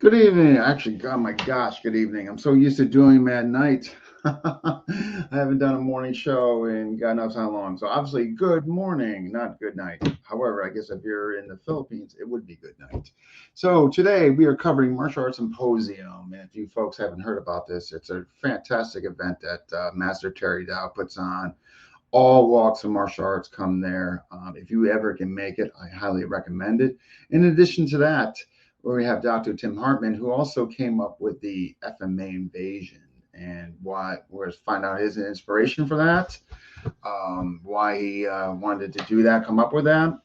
Good evening. Actually, oh my gosh, good evening. I'm so used to doing them at night. I haven't done a morning show in God knows how long. So obviously, good morning, not good night. However, I guess if you're in the Philippines, it would be good night. So today we are covering Martial Arts Symposium. And if you folks haven't heard about this, it's a fantastic event that Master Terry Datu puts on. All walks of martial arts come there. If you ever can make it, I highly recommend it. In addition to that, we have Dr. Tim Hartman, who also came up with the FMA invasion, and we'll find out his inspiration for that, why he wanted to do that, come up with that.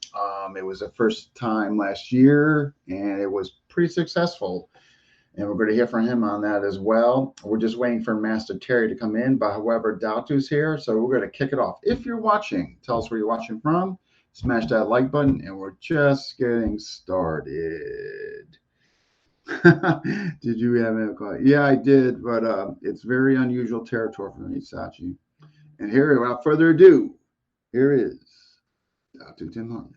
It was the first time last year, and it was pretty successful. And we're going to hear from him on that as well. We're just waiting for Master Terry to come in, but however, Datu's here, so we're going to kick it off. If you're watching, tell us where you're watching from. Smash that like button, and we're just getting started. Did you have a call? Yeah, I did, but it's very unusual territory for me, Sachi. And here, without further ado, here is Dr. Tim Hartman.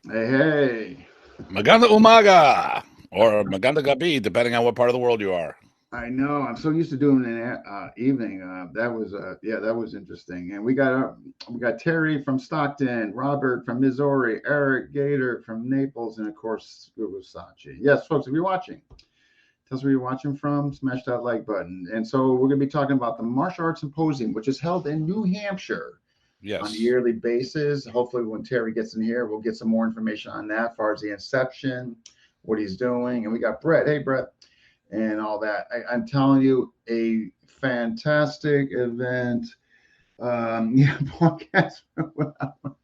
Hey. Maganda umaga or maganda gabi, depending on what part of the world you are. I know. I'm so used to doing it evening. That was interesting. And we got Terry from Stockton, Robert from Missouri, Eric Gator from Naples, and of course Sachi. Yes, folks, if you're watching, tell us where you're watching from. Smash that like button. And so we're going to be talking about the Martial Arts Symposium, which is held in New Hampshire. Yes. On a yearly basis. Hopefully, when Terry gets in here, we'll get some more information on that, as far as the inception, what he's doing, and we got Brett. Hey, Brett. And all that. I'm telling you, a fantastic event. Podcast.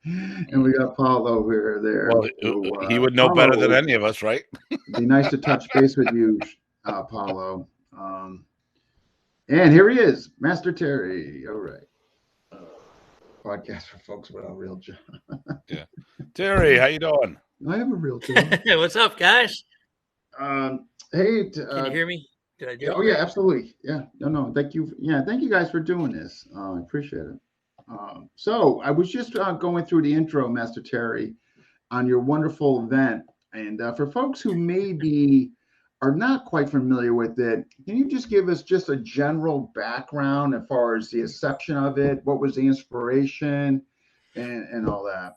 And we got Paul over there. Well, so, he would know Paulo, better than any of us, right? Be nice to touch base with you, Paulo. And here he is, Master Terry. All right. Podcast for folks without a real job. Yeah. Terry, how you doing? I have a real job. What's up, guys? Hey, can you hear me? Did I do it? Oh yeah, absolutely. Yeah, no, thank you. Yeah, thank you guys for doing this. I appreciate it. So I was just going through the intro, Master Terry, on your wonderful event, and for folks who maybe are not quite familiar with it, can you just give us just a general background as far as the inception of it? What was the inspiration, and all that?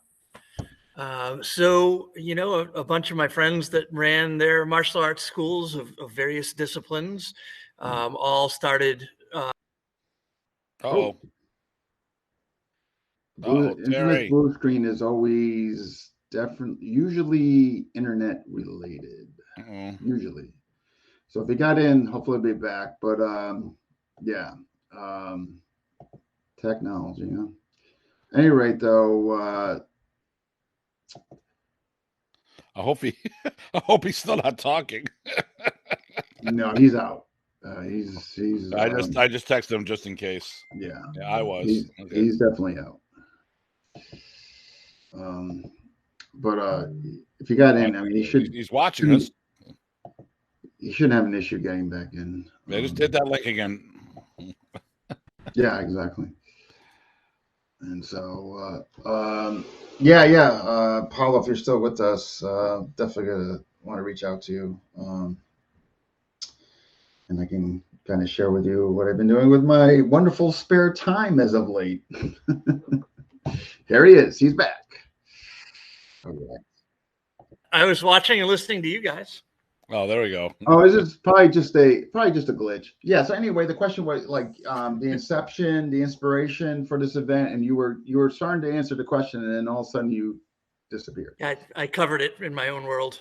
So, a bunch of my friends that ran their martial arts schools of various disciplines all started. Terry. Blue screen is always usually internet related. Usually. So if he got in, hopefully he'll be back. But technology. Huh? At any rate, though. I hope he's still not talking. No, he's out. He's. I just texted him just in case. Yeah, I was. He's definitely out. But if you got in, I mean, He's watching us. You shouldn't have an issue getting back in. They just did that link again. Yeah, exactly. And so, Paul, if you're still with us, definitely gonna want to reach out to you, and I can kind of share with you what I've been doing with my wonderful spare time as of late. Here he is. He's back. Okay. I was watching and listening to you guys. Oh, there we go. Oh, this is probably just a glitch. Yeah. So anyway, the question was like the inception, the inspiration for this event, and you were starting to answer the question, and then all of a sudden you disappeared. I covered it in my own world.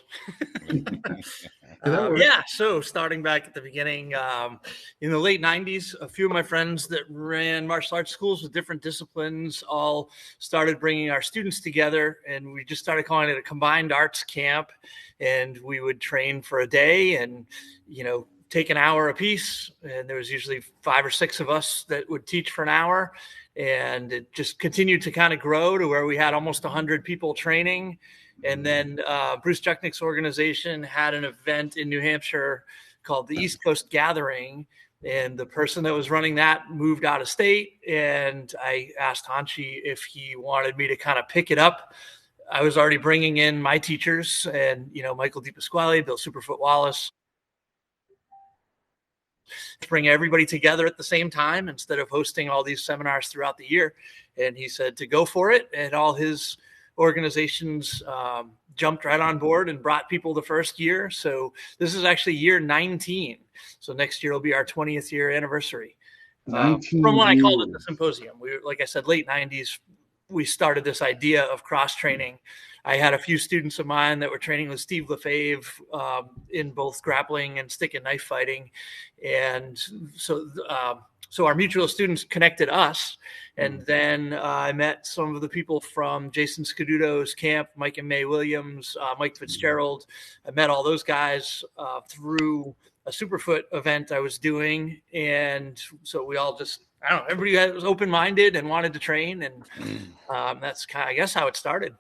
So starting back at the beginning, in the late 90s, a few of my friends that ran martial arts schools with different disciplines all started bringing our students together, and we just started calling it a combined arts camp. And we would train for a day and, take an hour apiece. And there was usually 5 or 6 of us that would teach for an hour. And it just continued to kind of grow to where we had almost 100 people training. And then Bruce Juchnick's organization had an event in New Hampshire called the East Coast Gathering. And the person that was running that moved out of state. And I asked Hanshi if he wanted me to kind of pick it up I was already bringing in my teachers and, Michael DePasquale, Bill Superfoot Wallace, bring everybody together at the same time instead of hosting all these seminars throughout the year. And he said to go for it. And all his organizations jumped right on board and brought people the first year. So this is actually year 19. So next year will be our 20th year anniversary. 19 from when years. I called it the Symposium. We, like I said, late 90s, we started this idea of cross training. I had a few students of mine that were training with Steve Lefebvre in both grappling and stick and knife fighting. And so our mutual students connected us. And then I met some of the people from Jason Scaduto's camp, Mike and May Williams, Mike Fitzgerald. I met all those guys through a Superfoot event I was doing. And so we all just, I don't know, everybody was open-minded and wanted to train. And that's kind of, I guess, how it started.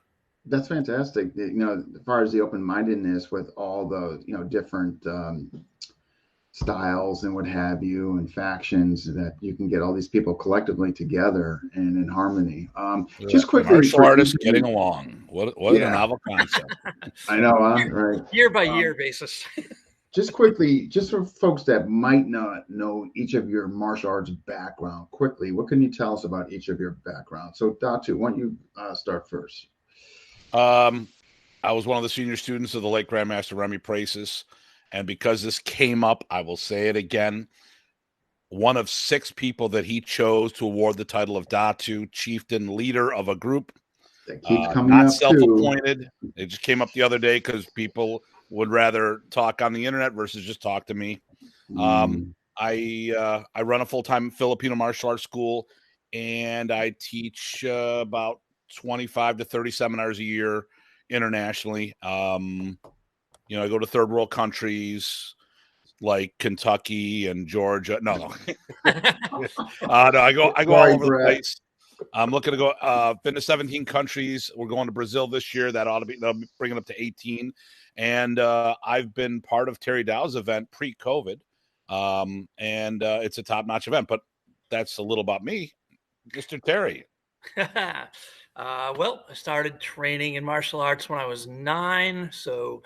That's fantastic. As far as the open-mindedness with all the, different styles and what have you, and factions, that you can get all these people collectively together and in harmony. Just quickly, martial artists getting along. What a novel concept. I know, right? Year by year basis. Just quickly, just for folks that might not know each of your martial arts background, quickly, what can you tell us about each of your backgrounds? So, Datu, why don't you start first? I was one of the senior students of the late Grandmaster Remy Pracis, and because this came up, I will say it again. One of 6 people that he chose to award the title of Datu, chieftain, leader of a group. That keeps coming not up self-appointed. It just came up the other day because people would rather talk on the internet versus just talk to me. I run a full-time Filipino martial arts school, and I teach about 25 to 30 seminars a year internationally. I go to third world countries like Kentucky and Georgia. No. I go all over the place. I'm looking to go been to 17 countries. We're going to Brazil this year. That'll bring it up to 18. And I've been part of Terry Dow's event pre-COVID. And it's a top-notch event, but that's a little about me. Mr. Terry. Well, I started training in martial arts when I was 9. So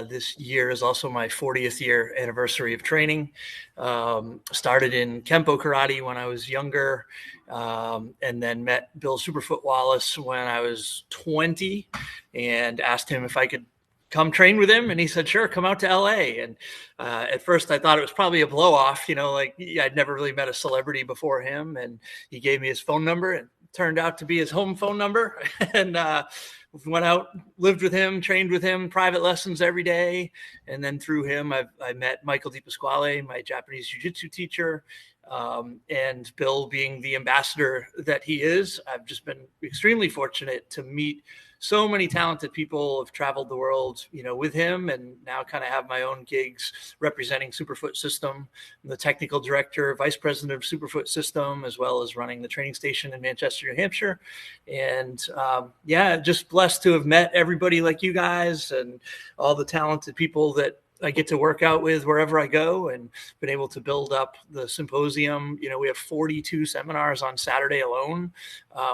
this year is also my 40th year anniversary of training. Started in Kempo Karate when I was younger, and then met Bill Superfoot Wallace when I was 20 and asked him if I could come train with him. And he said, sure, come out to LA. And at first I thought it was probably a blow off, I'd never really met a celebrity before him. And he gave me his phone number, and turned out to be his home phone number. And went out, lived with him, trained with him, private lessons every day. And then through him, I met Michael DePasquale, my Japanese jiu-jitsu teacher. And Bill being the ambassador that he is, I've just been extremely fortunate to meet so many talented people. Have traveled the world, with him, and now kind of have my own gigs representing Superfoot System. I'm the technical director, vice president of Superfoot System, as well as running the training station in Manchester, New Hampshire. And just blessed to have met everybody like you guys and all the talented people that I get to work out with wherever I go, and been able to build up the Symposium. We have 42 seminars on Saturday alone,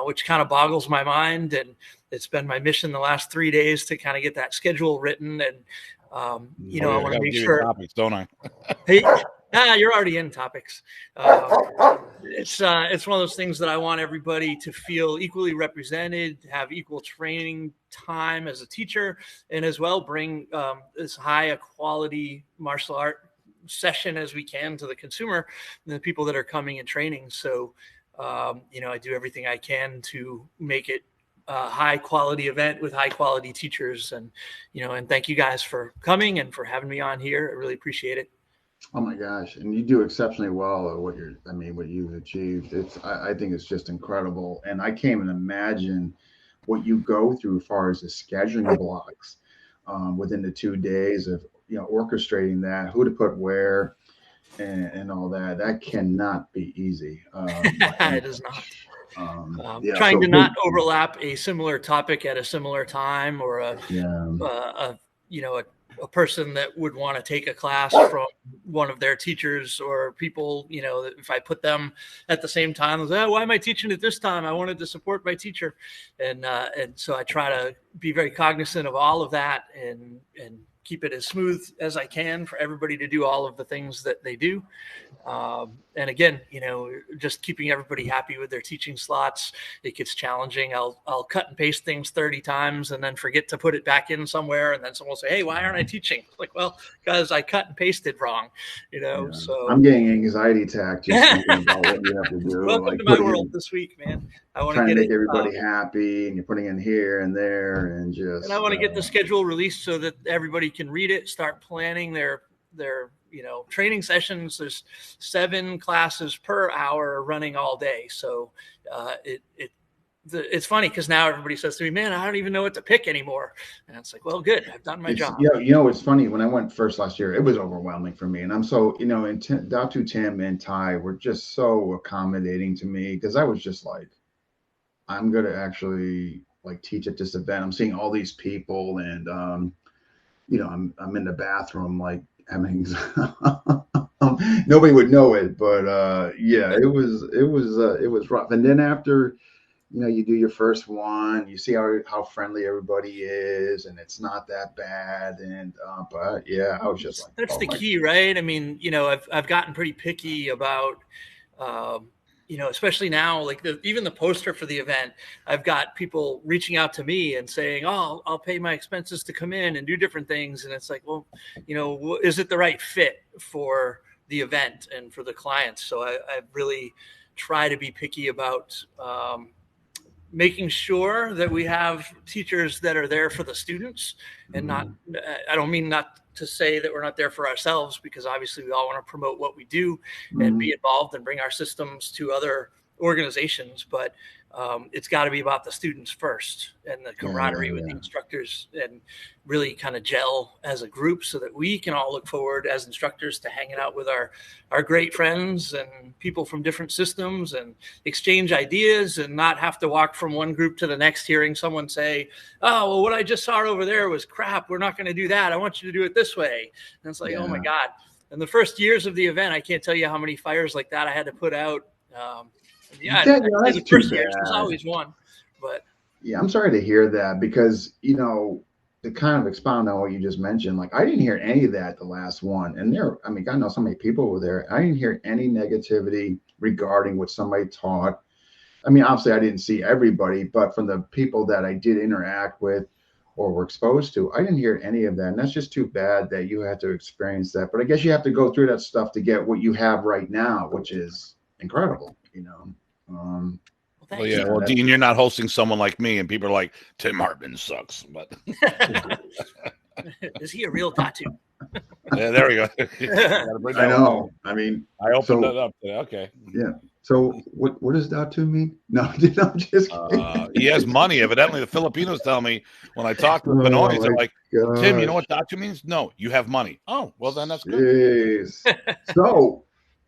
which kind of boggles my mind. And it's been my mission the last 3 days to kind of get that schedule written. And, I want to make sure. Topics, don't I? Hey, you're already in topics. It's one of those things that I want everybody to feel equally represented, have equal training time as a teacher, and as well bring as high a quality martial art session as we can to the consumer and the people that are coming and training. So, I do everything I can to make it a high quality event with high quality teachers. And, and thank you guys for coming and for having me on here. I really appreciate it. Oh my gosh. And you do exceptionally well at what you've achieved. I think it's just incredible. And I can't even imagine what you go through as far as the scheduling blocks within the 2 days of, orchestrating that, who to put where and all that. That cannot be easy. It is not. Trying to not overlap a similar topic at a similar time, or a a person that would want to take a class from one of their teachers or people, if I put them at the same time, I was like, oh, why am I teaching it this time? I wanted to support my teacher. And so I try to be very cognizant of all of that and keep it as smooth as I can for everybody to do all of the things that they do. And again, just keeping everybody happy with their teaching slots. It gets challenging. I'll cut and paste things 30 times and then forget to put it back in somewhere. And then someone will say, hey, why aren't I teaching? Like, well, because I cut and pasted wrong, so I'm getting anxiety attack just thinking about what you have to do. Welcome to my world this week, man. I want to make everybody happy, and you're putting in here and there and I want to get the schedule released so that everybody can read it, start planning their training sessions. There's 7 classes per hour running all day. So it's funny because now everybody says to me, man, I don't even know what to pick anymore. And it's like, well, good. I've done my job. Yeah. It's funny. When I went first last year, it was overwhelming for me. And I'm so, and Datu, Tim, and Ty were just so accommodating to me because I was just like, I'm going to actually teach at this event. I'm seeing all these people and, I'm in the bathroom, having nobody would know it, but it was rough. And then after you do your first one, you see how friendly everybody is, and it's not that bad. And but yeah, I was just like, that's the key, right? I mean, I've gotten pretty picky about especially now, even the poster for the event, I've got people reaching out to me and saying, oh, I'll pay my expenses to come in and do different things. And it's like, well, is it the right fit for the event and for the clients? So I really try to be picky about making sure that we have teachers that are there for the students and not, I don't mean not to say that we're not there for ourselves, because obviously we all want to promote what we do and be involved and bring our systems to other organizations, but it's got to be about the students first and the camaraderie with the instructors, and really kind of gel as a group so that we can all look forward as instructors to hanging out with our great friends and people from different systems and exchange ideas, and not have to walk from one group to the next hearing someone say, oh, well, what I just saw over there was crap. We're not going to do that. I want you to do it this way. And it's like, oh my God. In the first years of the event, I can't tell you how many fires like that I had to put out. The first year there's always one, but I'm sorry to hear that, because to kind of expound on what you just mentioned, I didn't hear any of that the last one, and God knows how many people were there. I didn't hear any negativity regarding what somebody taught. I mean, obviously I didn't see everybody, but from the people that I did interact with or were exposed to, I didn't hear any of that, and that's just too bad that you had to experience that. But I guess you have to go through that stuff to get what you have right now, which is incredible. Well, Dean, you're not hosting someone like me, and people are like, Tim Hartman sucks. But is he a real Datu? Yeah, there we go. I know. I mean, I opened it up today. Okay. Yeah. So what does Datu mean? No, I'm just kidding. He has money. Evidently, the Filipinos tell me when I talk to the Pinoys, they're like, Tim, you know what Datu means? No, you have money. Oh, well, then that's good. So.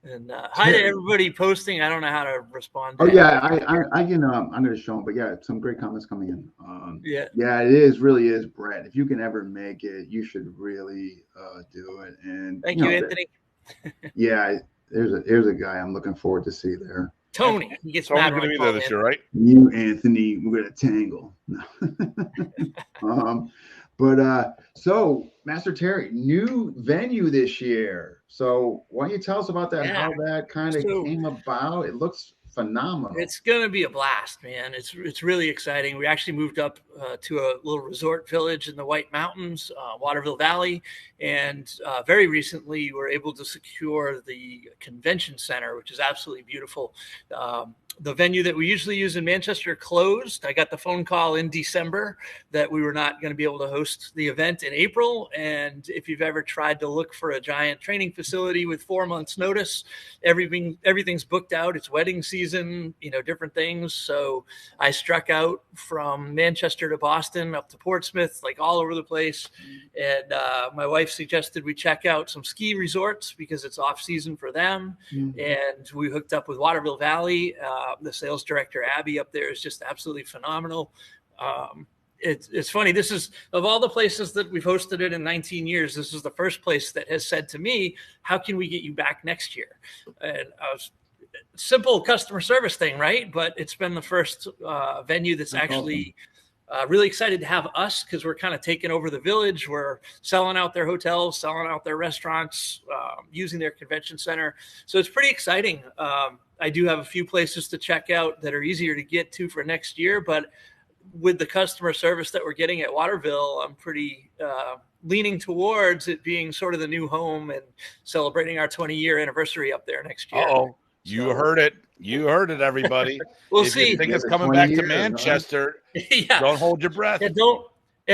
And hi to everybody posting. I don't know how to respond. I'm going to show them, but some great comments coming in. It really is, Brett. If you can ever make it, you should really do it. And thank you, Anthony. Here's a guy I'm looking forward to see there. Tony. He gets mad going to be there this year, right? You, Anthony, we're going to tangle. So Master Terry, new venue this year. So why don't you tell us about that, how that kind of came about? It looks phenomenal. It's going to be a blast, man. It's really exciting. We actually moved up to a little resort village in the White Mountains, Waterville Valley. And very recently, we were able to secure the convention center, which is absolutely beautiful. The venue that we usually use in Manchester closed. I got the phone call in December that we were not going to be able to host the event in April. And if you've ever tried to look for a giant training facility with 4 months notice, everything's booked out. It's wedding season, different things. So I struck out from Manchester to Boston, up to Portsmouth, all over the place. And my wife suggested we check out some ski resorts because it's off season for them. Mm-hmm. And we hooked up with Waterville Valley. The sales director, Abby, up there is just absolutely phenomenal. it's funny. This is, of all the places that we've hosted it in 19 years, this is the first place that has said to me, how can we get you back next year? And I was, simple customer service thing, right? But it's been the first venue that's actually really excited to have us, because we're kind of taking over the village. We're selling out their hotels, selling out their restaurants, using their convention center. So it's pretty exciting. I do have a few places to check out that are easier to get to for next year, but with the customer service that we're getting at Waterville, I'm pretty leaning towards it being sort of the new home and celebrating our 20-year anniversary up there next year. Uh-oh. You heard it. You heard it, everybody. We'll if see. You think Yeah, it's the coming 20 back to years, Manchester. Yeah. Don't hold your breath. Yeah,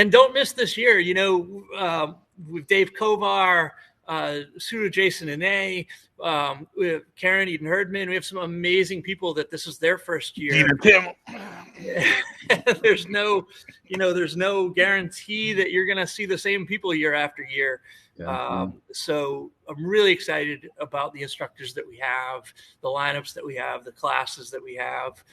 don't miss this year. You know, with Dave Kovar, Sudo Jason Ine, we have Karen Eden Herdman. We have some amazing people that this is their first year. Tim. There's no guarantee that you're going to see the same people year after year. So I'm really excited about the instructors that we have, the lineups that we have, the classes that we have.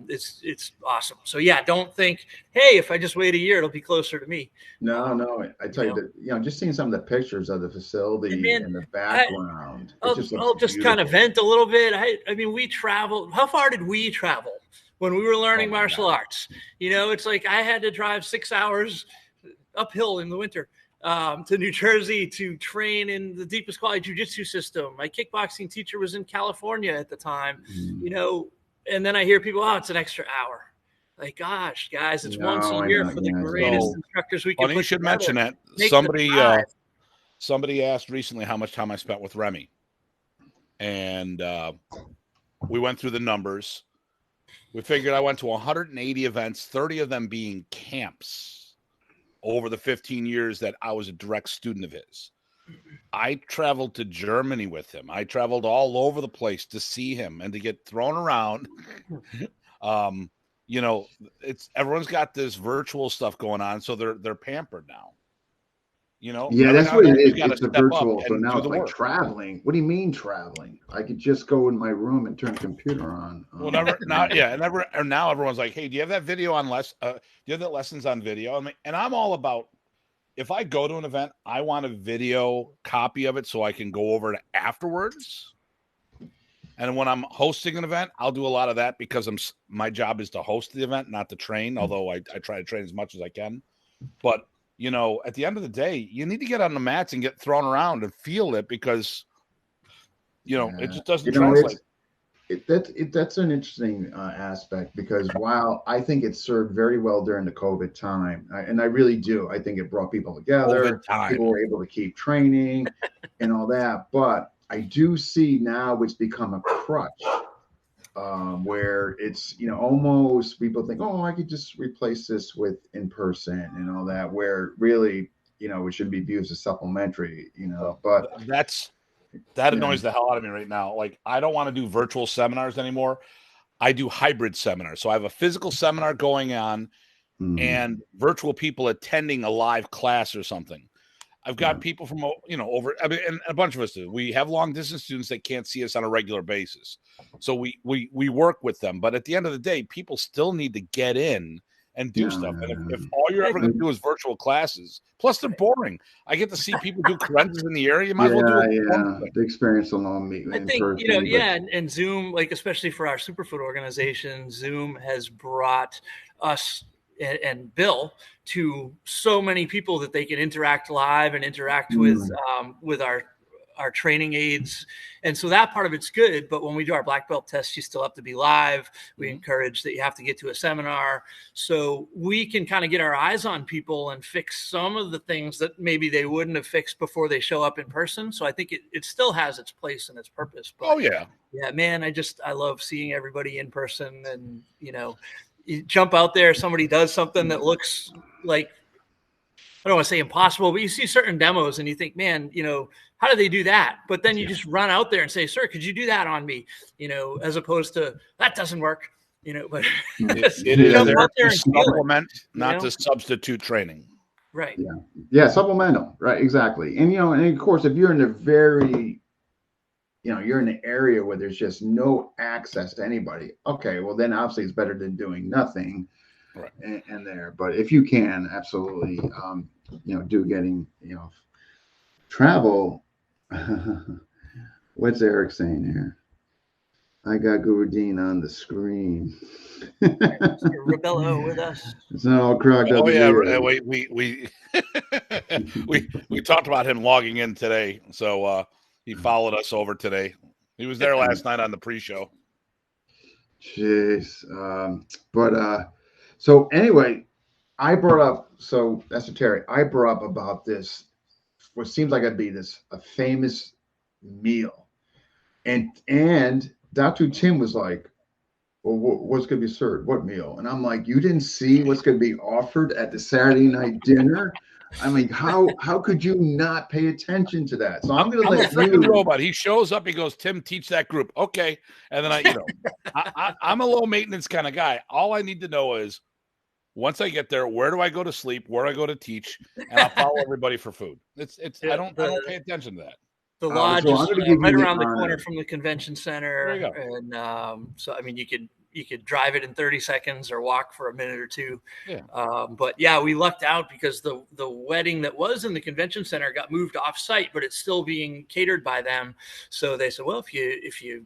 It's awesome. So yeah, don't think, hey, if I just wait a year, it'll be closer to me. No. I tell you that, just seeing some of the pictures of the facility and the background. I'll just kind of vent a little bit. I mean, we traveled. How far did we travel when we were learning martial arts? You know, it's like I had to drive 6 hours uphill in the winter to New Jersey to train in the deepest quality jiu-jitsu system. My kickboxing teacher was in California at the time, and then I hear people, oh, it's an extra hour. Like, gosh, guys, it's once a year for the greatest instructors we can put together. You should mention that. Somebody asked recently how much time I spent with Remy. And we went through the numbers. We figured I went to 180 events, 30 of them being camps over the 15 years that I was a direct student of his. I traveled to Germany with him. I traveled all over the place to see him and to get thrown around. It's everyone's got this virtual stuff going on, so they're pampered now. Yeah, that's what it is. It's the virtual. So now it's like traveling. What do you mean traveling? I could just go in my room and turn the computer on. Well, now everyone's like, hey, do you have that video on do you have that lessons on video? And I'm all about, if I go to an event, I want a video copy of it so I can go over it afterwards. And when I'm hosting an event, I'll do a lot of that because my job is to host the event, not to train, although I try to train as much as I can. But, at the end of the day, you need to get on the mats and get thrown around and feel it because, it just doesn't translate. That's an interesting aspect because while I think it served very well during the COVID time, and I really do, I think it brought people together. People were able to keep training and all that. But I do see now it's become a crutch where it's, almost people think, oh, I could just replace this with in person and all that, where really, it should be viewed as supplementary, but that annoys the hell out of me right now. Like, I don't want to do virtual seminars anymore. I do hybrid seminars. So I have a physical seminar going on and virtual people attending a live class or something. I've got people from, and a bunch of us do. We have long distance students that can't see us on a regular basis. So we work with them. But at the end of the day, people still need to get in and do stuff. And if all you're ever going to do is virtual classes, plus they're boring. I get to see people do carentas in the area. You might as well do it. The experience will not meet. I think, and Zoom, like, especially for our superfood organization, Zoom has brought us and Bill to so many people that they can interact live and interact with our training aids. And so that part of it's good. But when we do our black belt tests, you still have to be live. We encourage that you have to get to a seminar. So we can kind of get our eyes on people and fix some of the things that maybe they wouldn't have fixed before they show up in person. So I think it still has its place and its purpose. But yeah, man, I love seeing everybody in person. And, you jump out there, somebody does something that looks like, I don't want to say impossible, but you see certain demos and you think, man, how do they do that? But then you just run out there and say, sir, could you do that on me? As opposed to that doesn't work, but it is there to supplement, not to substitute training. Right. Yeah. Supplemental. Right. Exactly. And, and of course, if you're in a very, you're in an area where there's just no access to anybody. Okay. Well, then obviously it's better than doing nothing. Right. and there. But if you can, absolutely, do getting, travel. What's Eric saying here? I got Guru Dean on the screen. Mr. Rebello with us. It's not all crocked up. Oh yeah, Here. we we talked about him logging in today, so he followed us over today. He was there last night on the pre-show. Jeez, so anyway, I brought up, so that's Terry. I brought up about this, what seems like it'd be a famous meal, and Datu Tim was like, well, what's going to be served? What meal? And I'm like, you didn't see what's going to be offered at the Saturday night dinner? I mean, how could you not pay attention to that? So I'm going to let you. You. Robot. He shows up. He goes, Tim, teach that group. Okay. And then I'm a low maintenance kind of guy. All I need to know is once I get there, where do I go to sleep? Where do I go to teach? And I'll follow everybody for food. I don't pay attention to that. The lodge so is right around the corner from the convention center, and so I mean, you could drive it in 30 seconds or walk for a minute or two. Yeah. But yeah, we lucked out because the wedding that was in the convention center got moved off site, but it's still being catered by them. So they said, well, if you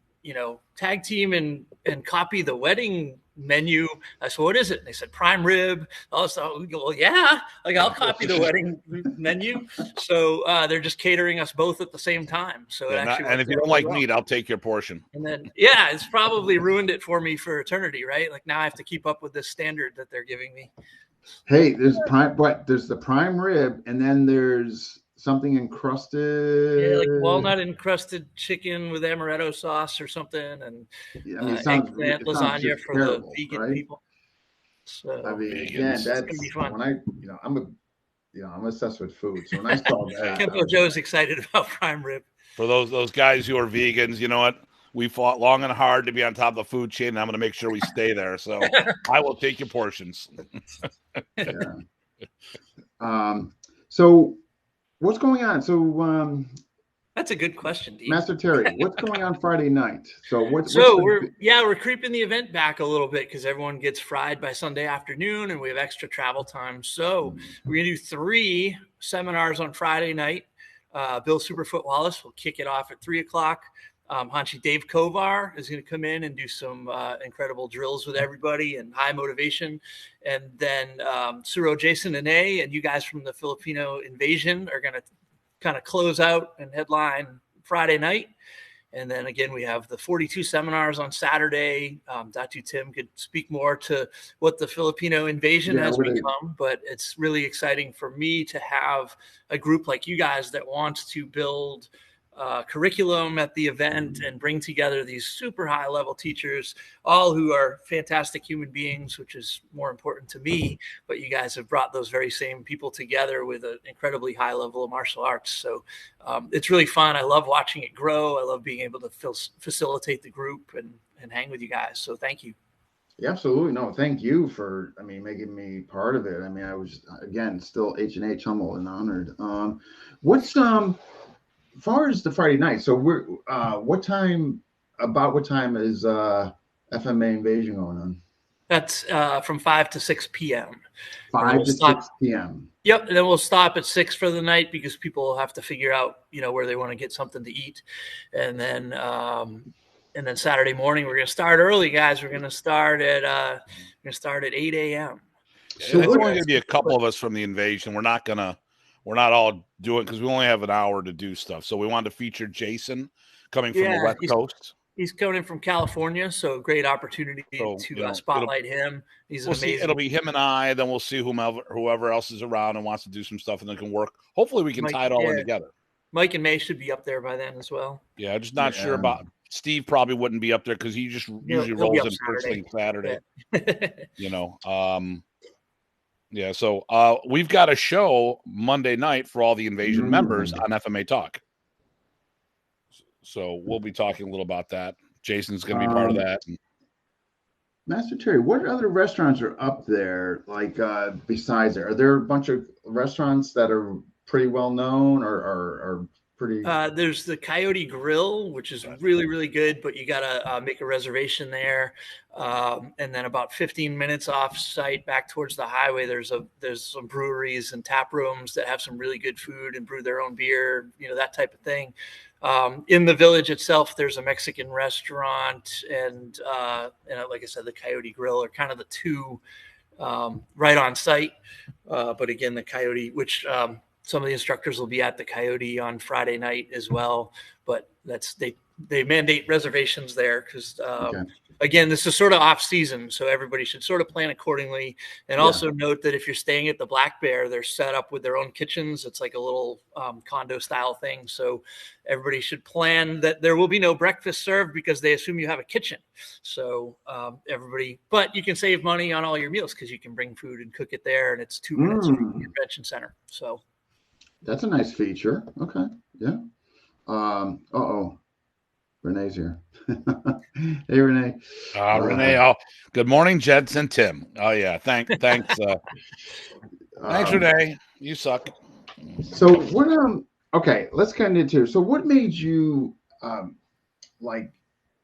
tag team and copy the wedding menu. I said, what is it? And they said prime rib. Also, we go, well, yeah, like I'll copy the wedding menu. So they're just catering us both at the same time. So it actually and if you don't like meat, I'll take your portion. And then it's probably ruined it for me for eternity, right? Like now I have to keep up with this standard that they're giving me. Hey, there's the prime rib, and then there's something encrusted, like walnut encrusted chicken with amaretto sauce or something, and eggplant lasagna for terrible, the vegan people. So I mean, again, that's gonna be fun. When I'm obsessed with food. So when I saw that, Kempo Joe's excited about prime rib. For those guys who are vegans, you know what? We fought long and hard to be on top of the food chain, and I'm going to make sure we stay there. So I will take your portions. So what's going on? So that's a good question, Dean. Master Terry. What's going on Friday night? So we're creeping the event back a little bit because everyone gets fried by Sunday afternoon, and we have extra travel time. So we're gonna do 3 seminars on Friday night. Bill Superfoot Wallace will kick it off at 3:00. Hanshi Dave Kovar is going to come in and do some incredible drills with everybody and high motivation. And then Suro Jason Ane and you guys from the Filipino Invasion are going to kind of close out and headline Friday night. And then again, we have the 42 seminars on Saturday. Datu Tim could speak more to what the Filipino Invasion has become, but it's really exciting for me to have a group like you guys that wants to build curriculum at the event and bring together these super high level teachers, all who are fantastic human beings, which is more important to me. But you guys have brought those very same people together with an incredibly high level of martial arts. So it's really fun. I love watching it grow. I love being able to facilitate the group and hang with you guys. So thank you. Yeah, absolutely. No, thank you for, making me part of it. I was, again, still H&H humble and honored. As far as the Friday night, so we're what time is FMA Invasion going on? That's from 5 to 6 p.m. 5 to 6 p.m. Yep, and then we'll stop at 6 for the night because people will have to figure out, where they want to get something to eat, and then Saturday morning we're going to start early, guys. We're going to start at 8 a.m. So there's only going to be a couple of us from the Invasion. We're not all doing because we only have an hour to do stuff. So we wanted to feature Jason coming from the West Coast. He's coming in from California, so great opportunity to spotlight him. He's amazing. It'll be him and I. Then we'll see whoever else is around and wants to do some stuff, and then can work. Hopefully, we can tie it all in together. Mike and May should be up there by then as well. Yeah, I'm just not sure about Steve. Probably wouldn't be up there because he just usually rolls in first thing Saturday. Yeah. So we've got a show Monday night for all the Invasion members on FMA Talk. So we'll be talking a little about that. Jason's going to be part of that. Master Terry, what other restaurants are up there? Like besides there, are there a bunch of restaurants that are pretty well known or pretty. There's the Coyote Grill, which is really, really good, but you got to make a reservation there. And then about 15 minutes off site back towards the highway, there's some breweries and tap rooms that have some really good food and brew their own beer, that type of thing. In the village itself, there's a Mexican restaurant and like I said, the Coyote Grill are kind of the two right on site. But again, the Coyote, which some of the instructors will be at the Coyote on Friday night as well, but they mandate reservations there because again, this is sort of off season, so everybody should sort of plan accordingly. And also note that if you're staying at the Black Bear, they're set up with their own kitchens. It's like a little condo style thing, so everybody should plan that there will be no breakfast served because they assume you have a kitchen. So but you can save money on all your meals because you can bring food and cook it there, and it's 2 minutes from the convention center. So. That's a nice feature. Okay. Yeah. Renee's here. Hey, Renee. Renee. Good morning, Jeds and Tim. Oh yeah. Thanks. Thanks, Renee. You suck. So what? Okay. Let's get into. So what made you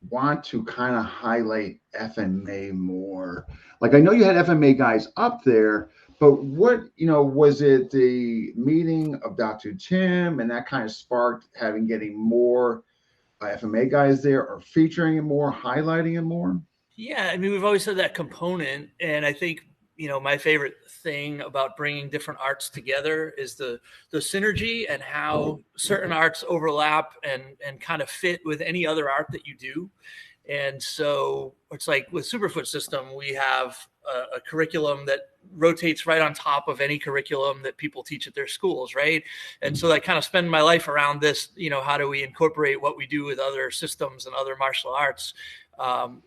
want to kind of highlight FMA more? Like I know you had FMA guys up there. But what, was it the meeting of Dr. Tim and that kind of sparked getting more FMA guys there or featuring it more, highlighting it more? Yeah, I mean, we've always had that component. And I think, my favorite thing about bringing different arts together is the synergy and how certain arts overlap and kind of fit with any other art that you do. And so it's like with Superfoot System, we have a curriculum that rotates right on top of any curriculum that people teach at their schools, right? And so I kind of spend my life around this, how do we incorporate what we do with other systems and other martial arts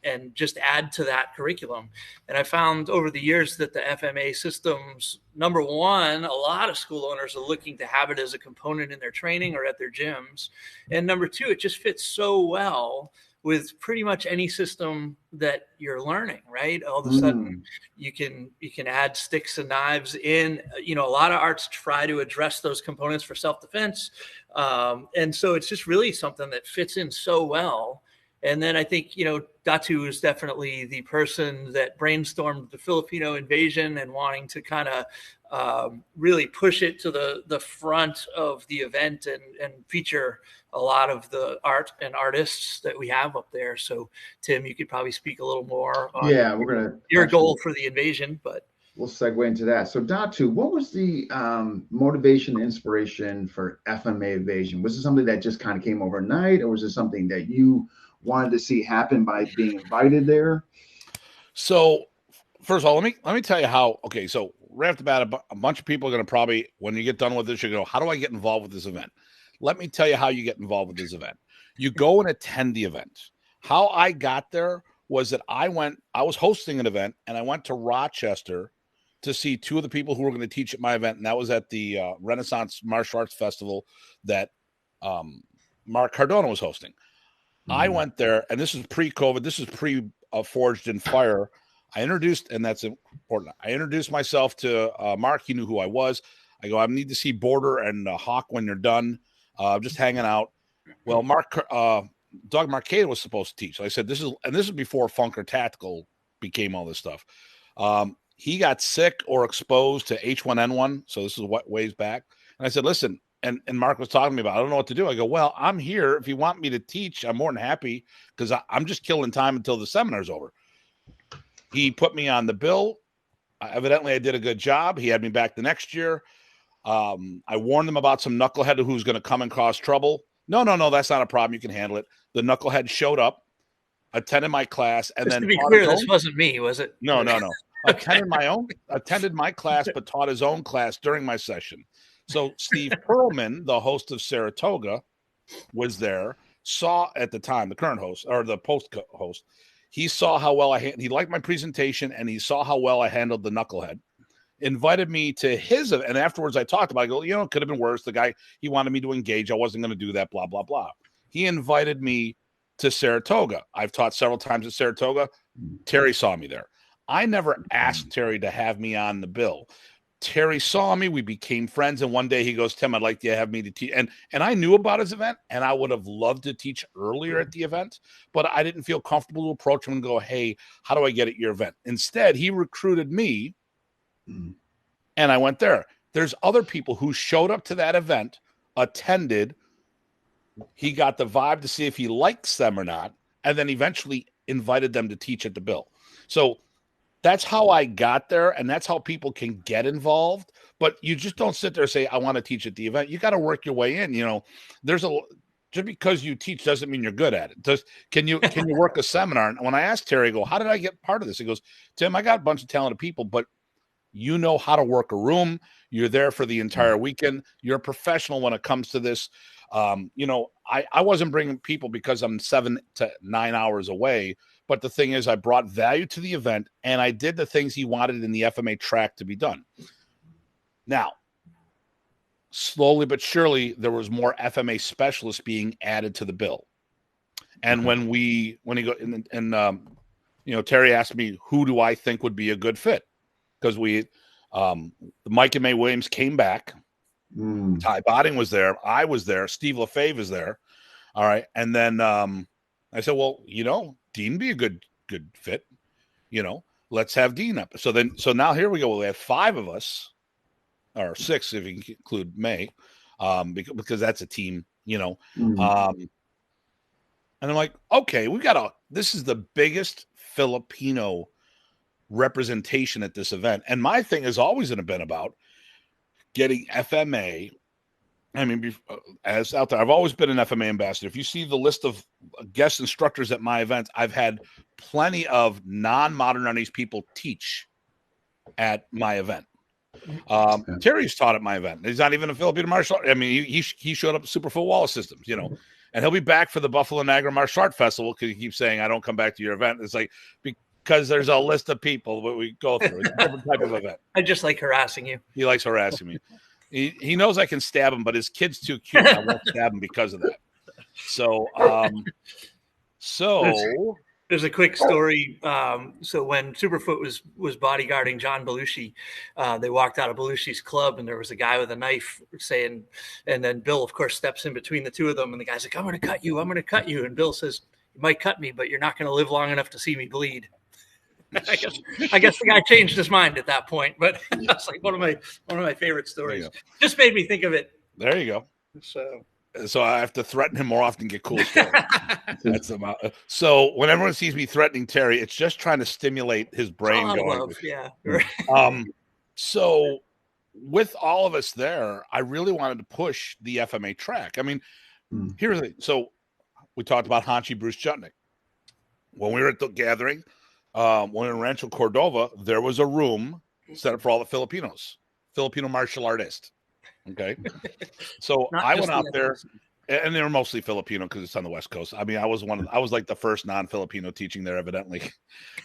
and just add to that curriculum. And I found over the years that the FMA systems, number one, a lot of school owners are looking to have it as a component in their training or at their gyms. And number two, it just fits so well with pretty much any system that you're learning, right? All of a sudden you can add sticks and knives in, a lot of arts try to address those components for self-defense. And so it's just really something that fits in so well. And then I think, Datu is definitely the person that brainstormed the Filipino invasion and wanting to kind of really push it to the front of the event and feature a lot of the art and artists that we have up there. So, Tim, you could probably speak a little more on your goal for the invasion, but we'll segue into that. So, Datu, what was the motivation and inspiration for FMA invasion? Was it something that just kind of came overnight, or was it something that you wanted to see happen by being invited there? So, first of all, let me tell you how. Okay, so right off the bat, a bunch of people are going to probably, when you get done with this, you go, "How do I get involved with this event?" Let me tell you how you get involved with this event. You go and attend the event. How I got there was that I was hosting an event, and I went to Rochester to see two of the people who were going to teach at my event, and that was at the Renaissance Martial Arts Festival that Mark Cardona was hosting. I went there, and this is pre-COVID. This is pre-Forged in Fire. I introduced, and that's important, I introduced myself to Mark. He knew who I was. I go, I need to see Border and Hawk when you're done. Just hanging out. Well, Doug Marcada was supposed to teach. So I said, this is before Funker Tactical became all this stuff. He got sick or exposed to H1N1. So this is what ways back. And I said, listen, and Mark was talking to me about, I don't know what to do. I go, well, I'm here. If you want me to teach, I'm more than happy because I'm just killing time until the seminar's over. He put me on the bill. Evidently, I did a good job. He had me back the next year. I warned them about some knucklehead who's going to come and cause trouble. No, that's not a problem. You can handle it. The knucklehead showed up, attended my class, and just then to be clear, this wasn't me, was it? No. Attended my class, but taught his own class during my session. So Steve Perlman, the host of Saratoga, was there. Saw at the time the current host or the post host. He saw how well he liked my presentation, and he saw how well I handled the knucklehead. Invited me to his, and afterwards I talked about it. I go, it could have been worse. The guy, he wanted me to engage. I wasn't going to do that, blah, blah, blah. He invited me to Saratoga. I've taught several times at Saratoga. Terry saw me there. I never asked Terry to have me on the bill. Terry saw me, we became friends, and one day he goes, Tim, I'd like to have me to teach. And I knew about his event, and I would have loved to teach earlier at the event, but I didn't feel comfortable to approach him and go, hey, how do I get at your event? Instead, he recruited me, and I went there. There's other people who showed up to that event, attended, he got the vibe to see if he likes them or not, and then eventually invited them to teach at the Bill. So that's how I got there, and that's how people can get involved. But you just don't sit there and say, I want to teach at the event. You got to work your way in. Just because you teach doesn't mean you're good at it. Can you work a seminar? And when I asked Terry, I go, how did I get part of this? He goes, Tim, I got a bunch of talented people, but you know how to work a room. You're there for the entire weekend. You're a professional when it comes to this. I wasn't bringing people because I'm 7 to 9 hours away. But the thing is, I brought value to the event, and I did the things he wanted in the FMA track to be done. Now, slowly but surely, there was more FMA specialists being added to the bill. And when he go and Terry asked me, who do I think would be a good fit? Because Mike and May Williams came back. Ty Botting was there. I was there. Steve LaFave is there. All right. And then I said, well, Dean be a good fit. Let's have Dean up. So now here we go. We have 5 of us, or 6 if you include May, because that's a team. And I'm like, okay, this is the biggest Filipino representation at this event. And my thing has always been about getting FMA. I mean, as out there, I've always been an FMA ambassador. If you see the list of guest instructors at my events, I've had plenty of non-modern Chinese people teach at my event. Terry's taught at my event. He's not even a Filipino martial art. I mean, he showed up at Superfoot Wall Systems, and he'll be back for the Buffalo Niagara Martial Art Festival because he keeps saying, I don't come back to your event. It's like, because there's a list of people that we go through. It's a different type of event. I just like harassing you. He likes harassing me. He knows I can stab him, but his kid's too cute. I won't stab him because of that. So there's a quick story. So when Superfoot was bodyguarding John Belushi, they walked out of Belushi's club, and there was a guy with a knife saying, and then Bill, of course, steps in between the two of them, and the guy's like, I'm going to cut you. I'm going to cut you. And Bill says, you might cut me, but you're not going to live long enough to see me bleed. I guess the guy changed his mind at that point, but that's like one of my favorite stories. Just made me think of it. There you go. So I have to threaten him more often, get cool stories. That's about. So when everyone sees me threatening Terry, it's just trying to stimulate his brain. So with all of us there, I really wanted to push the FMA track. I mean, here's the thing. So we talked about Hanshi Bruce Jutnik. When we were at the gathering, when we were in Rancho Cordova, there was a room set up for all the Filipinos, Filipino martial artists. Okay. So I went out there, and they were mostly Filipino because it's on the West Coast. I mean, I was like the first non-Filipino teaching there, evidently.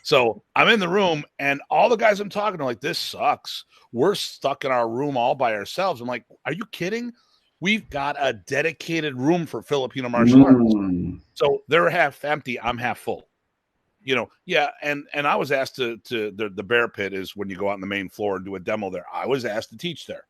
So I'm in the room, and all the guys I'm talking to are like, this sucks. We're stuck in our room all by ourselves. I'm like, are you kidding? We've got a dedicated room for Filipino martial arts. So they're half empty. I'm half full. And I was asked to the bear pit is when you go out on the main floor and do a demo there. I was asked to teach there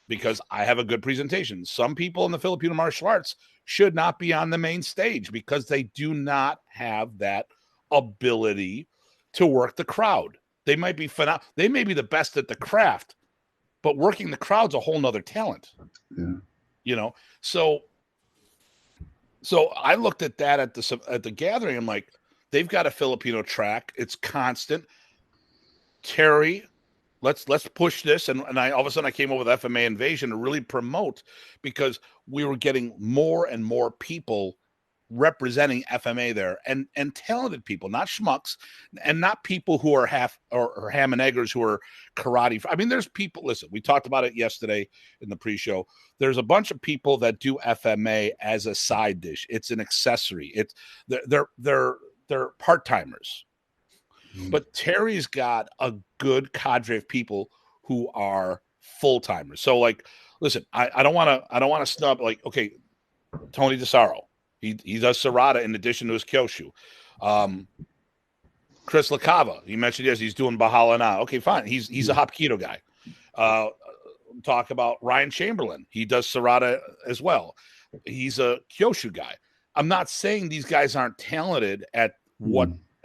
because I have a good presentation. Some people in the Filipino martial arts should not be on the main stage because they do not have that ability to work the crowd. They might be they may be the best at the craft, but working the crowd's a whole nother talent. Yeah. So I looked at that at the gathering. I'm like, they've got a Filipino track. It's constant. Terry, let's push this. And I all of a sudden I came up with FMA Invasion to really promote, because we were getting more and more people representing FMA there, and talented people, not schmucks, and not people who are half or ham and eggers who are karate. I mean, there's people. Listen, we talked about it yesterday in the pre-show. There's a bunch of people that do FMA as a side dish. It's an accessory. They're part-timers. But Terry's got a good cadre of people who are full-timers. So, like, listen, I don't want to snub, like, okay, Tony DeSaro. He does Serrata in addition to his Kyoshu. Chris LaCava, he mentioned he's doing Bahala now. Okay, fine. He's a Hapkido guy. Talk about Ryan Chamberlain. He does Serrata as well. He's a Kyoshu guy. I'm not saying these guys aren't talented at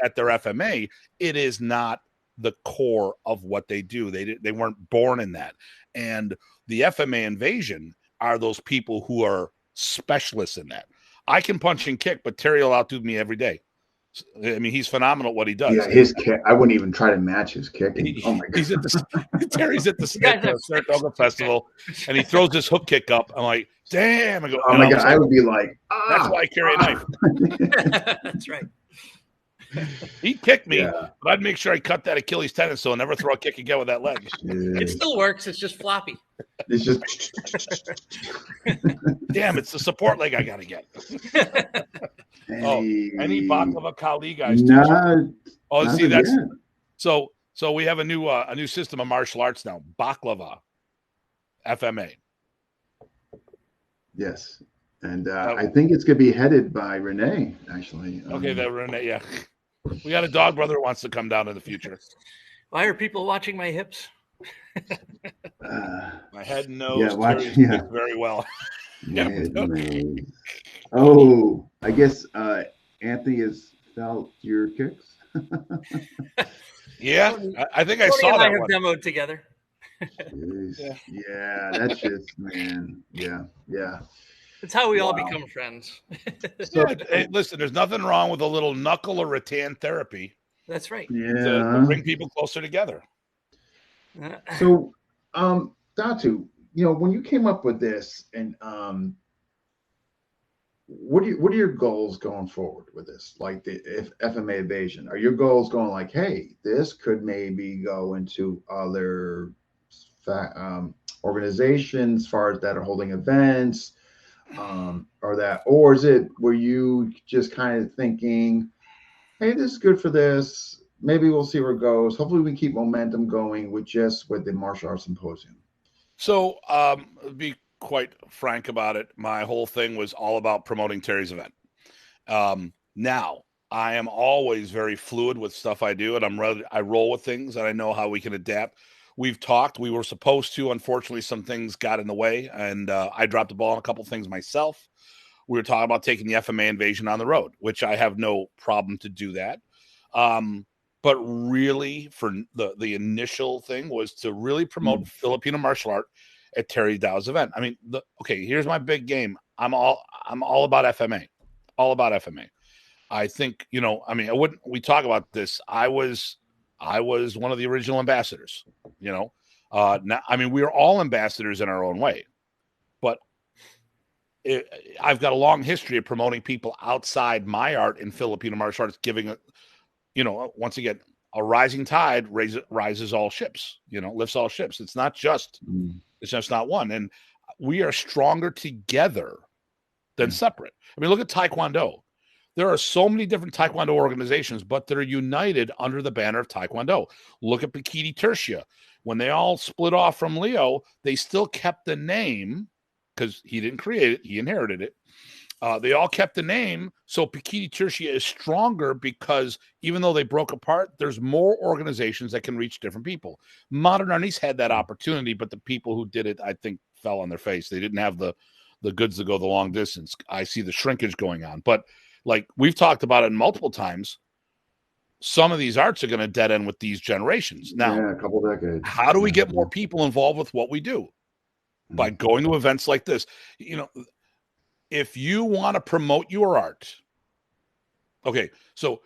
at their FMA. It is not the core of what they do. They weren't born in that. And the FMA invasion are those people who are specialists in that. I can punch and kick, but Terry will outdo me every day. I mean, he's phenomenal at what he does. Yeah, his kick. I wouldn't even try to match his kick. Oh my god! Terry's at the Saratoga Festival, and he throws this hook kick up. I'm like, damn! I go, oh my god! I would be like, that's why I carry a knife. That's right. He'd kick me, but I'd make sure I cut that Achilles tendon so I'll never throw a kick again with that leg. It still works. It's just floppy. It's just. Damn! It's the support leg I gotta get. Any Baklava Kali guys? See that's yet. So we have a new system of martial arts now. Baklava, FMA. Yes, and I think it's gonna be headed by Renee. Actually. Okay, that Renee. Yeah, we got a dog brother who wants to come down in the future. Why are people watching my hips? My head and nose very well. Oh, I guess Anthony has felt your kicks. Yeah, I think I saw that. I have demoed together. Yeah, that's just man. Yeah. It's how we all become friends. So, hey, listen, there's nothing wrong with a little knuckle or rattan therapy. That's right. Yeah, to bring people closer together. So, Datu, when you came up with this, and what are your goals going forward with this? Like if FMA invasion, are your goals going like, hey, this could maybe go into other organizations, as far as that are holding events, or is it were you just kind of thinking, hey, this is good for this? Maybe we'll see where it goes. Hopefully, we can keep momentum going with the martial arts symposium. So, be quite frank about it. My whole thing was all about promoting Terry's event. Now, I am always very fluid with stuff I do, and I roll with things, and I know how we can adapt. We've talked. We were supposed to. Unfortunately, some things got in the way, and I dropped the ball on a couple things myself. We were talking about taking the FMA invasion on the road, which I have no problem to do that. But really, for the initial thing was to really promote Filipino martial art at Terry Dow's event. I mean, here's my big game. I'm all about FMA, all about FMA. I think, we talk about this. I was one of the original ambassadors, now, we are all ambassadors in our own way, but I've got a long history of promoting people outside my art in Filipino martial arts, giving once again, a rising tide rises all ships, lifts all ships. It's not just, it's just not one. And we are stronger together than separate. I mean, look at Taekwondo. There are so many different Taekwondo organizations, but they're united under the banner of Taekwondo. Look at Pikiti Tertia. When they all split off from Leo, they still kept the name because he didn't create it. He inherited it. They all kept the name, so Pikiti Tertia is stronger because even though they broke apart, there's more organizations that can reach different people. Modern Arnis had that opportunity, but the people who did it, I think, fell on their face. They didn't have the goods to go the long distance. I see the shrinkage going on. But like we've talked about it multiple times, some of these arts are going to dead end with these generations. Now, a couple decades. How do we get more people involved with what we do? By going to events like this. If you want to promote your art, okay, so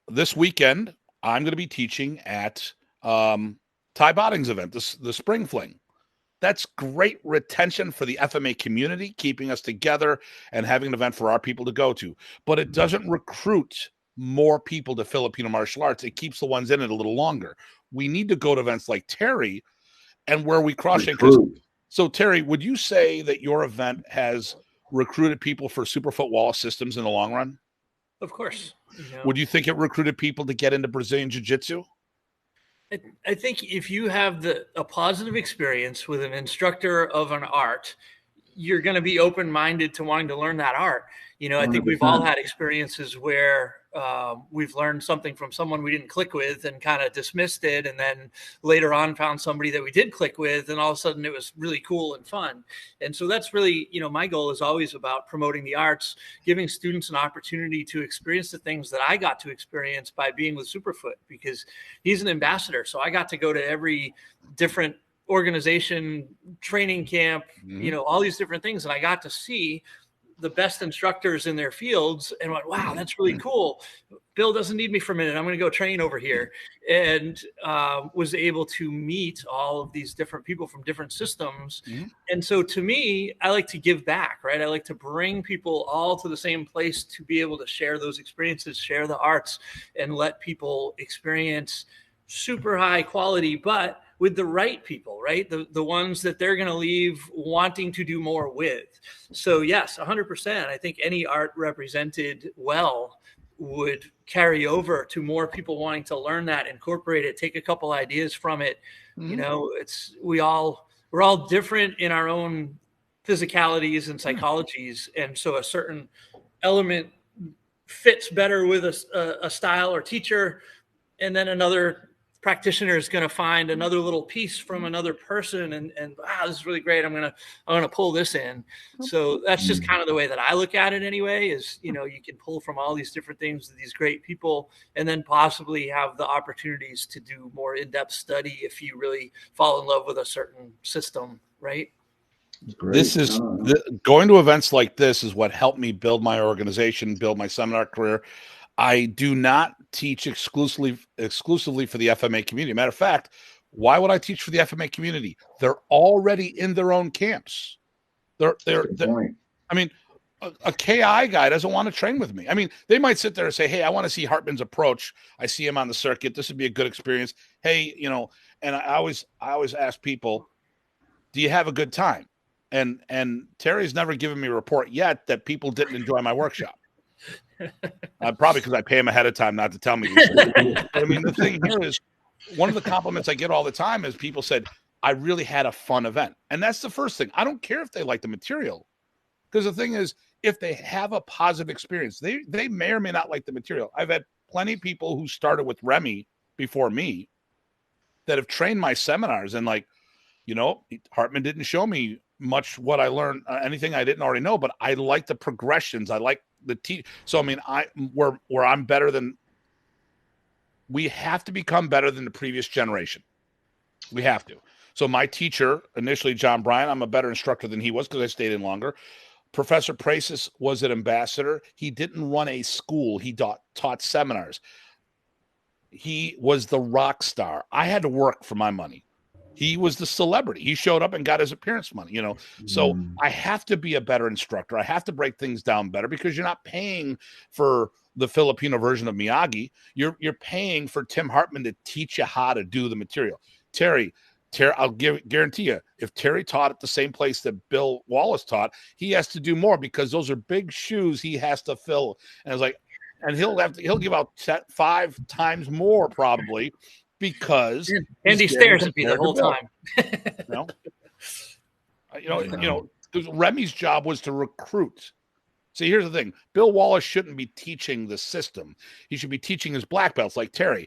this weekend, I'm going to be teaching at Ty Botting's event, the Spring Fling. That's great retention for the FMA community, keeping us together and having an event for our people to go to. But it doesn't recruit more people to Filipino martial arts. It keeps the ones in it a little longer. We need to go to events like Terry and where we cross it. So, Terry, would you say that your event has recruited people for Superfoot Wallace systems in the long run? Of course. Would you think it recruited people to get into Brazilian Jiu-Jitsu? I think if you have a positive experience with an instructor of an art, you're going to be open-minded to wanting to learn that art. I think we've all 100%. had experiences where we've learned something from someone we didn't click with and kind of dismissed it. And then later on found somebody that we did click with, and all of a sudden it was really cool and fun. And so that's really, my goal is always about promoting the arts, giving students an opportunity to experience the things that I got to experience by being with Superfoot, because he's an ambassador. So I got to go to every different organization, training camp, all these different things. And I got to see the best instructors in their fields and went, wow, that's really cool. Bill doesn't need me for a minute. I'm going to go train over here. And was able to meet all of these different people from different systems. And so to me, I like to give back, right? I like to bring people all to the same place to be able to share those experiences, share the arts, and let people experience super high quality, but with the right people, right? The ones that they're going to leave wanting to do more with. So yes, 100%. I think any art represented well would carry over to more people wanting to learn that, incorporate it, take a couple ideas from it. We're all different in our own physicalities and psychologies. And so a certain element fits better with a style or teacher. And then another practitioner is going to find another little piece from another person and wow, this is really great. I'm going to pull this in. So that's just kind of the way that I look at it anyway, is, you can pull from all these different things, these great people, and then possibly have the opportunities to do more in-depth study if you really fall in love with a certain system, right? This is going to events like this is what helped me build my organization, build my seminar career. I do not teach exclusively for the FMA community. Matter of fact, why would I teach for the FMA community? They're already in their own camps. They're I mean, a KI guy doesn't want to train with me. I mean, they might sit there and say, hey, I want to see Hartman's approach. I see him on the circuit. This would be a good experience. Hey, and I always ask people, do you have a good time? And Terry's never given me a report yet that people didn't enjoy my workshop. Probably because I pay him ahead of time not to tell me these things. I mean, the thing here is, one of the compliments I get all the time is people said, I really had a fun event. And that's the first thing. I don't care if they like the material, because the thing is, if they have a positive experience, they may or may not like the material. I've had plenty of people who started with Remy before me that have trained my seminars, and Hartman didn't show me much what I learned, anything I didn't already know, but I like the progressions. I like the so I mean, where I'm better than, we have to become better than the previous generation. We have to. So my teacher initially, John Bryan, I'm a better instructor than he was because I stayed in longer. Professor Prasis was an ambassador. He didn't run a school. He taught seminars. He was the rock star. I had to work for my money. He was the celebrity. He showed up and got his appearance money, So I have to be a better instructor. I have to break things down better, because you're not paying for the Filipino version of Miyagi. You're paying for Tim Hartman to teach you how to do the material. Terry, I'll guarantee you, if Terry taught at the same place that Bill Wallace taught, he has to do more, because those are big shoes he has to fill. And it's like, and he'll give out 5 times more probably, because Andy stares at me the whole time. Because Remy's job was to recruit. See, here's the thing. Bill Wallace shouldn't be teaching the system. He should be teaching his black belts, like Terry.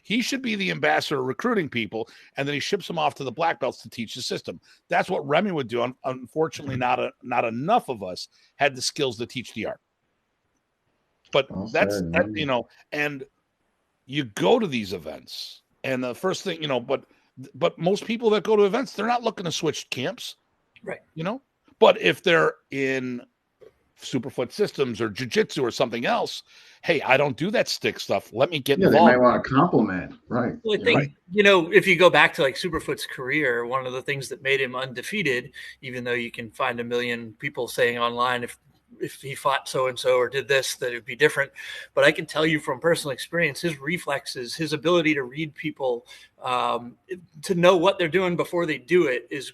He should be the ambassador recruiting people, and then he ships them off to the black belts to teach the system. That's what Remy would do. Unfortunately, not enough of us had the skills to teach the art. But and you go to these events, and the first thing, but most people that go to events, they're not looking to switch camps, right? But if they're in Superfoot systems or jiu-jitsu or something else, hey, I don't do that stick stuff. Let me get involved. They might want to compliment, right? Well, I think, if you go back to like Superfoot's career, one of the things that made him undefeated, even though you can find a million people saying online, if he fought so-and-so or did this, that it would be different. But I can tell you from personal experience, his reflexes, his ability to read people, to know what they're doing before they do it is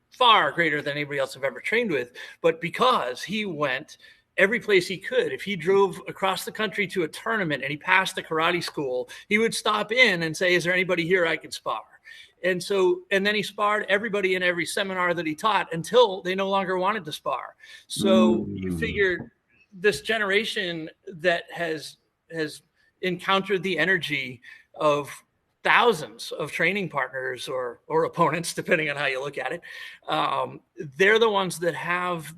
far greater than anybody else I've ever trained with. But because he went every place he could, if he drove across the country to a tournament and he passed the karate school, he would stop in and say, is there anybody here I can spar? And then he sparred everybody in every seminar that he taught until they no longer wanted to spar. So you figure this generation that has encountered the energy of thousands of training partners or opponents, depending on how you look at it. They're the ones that have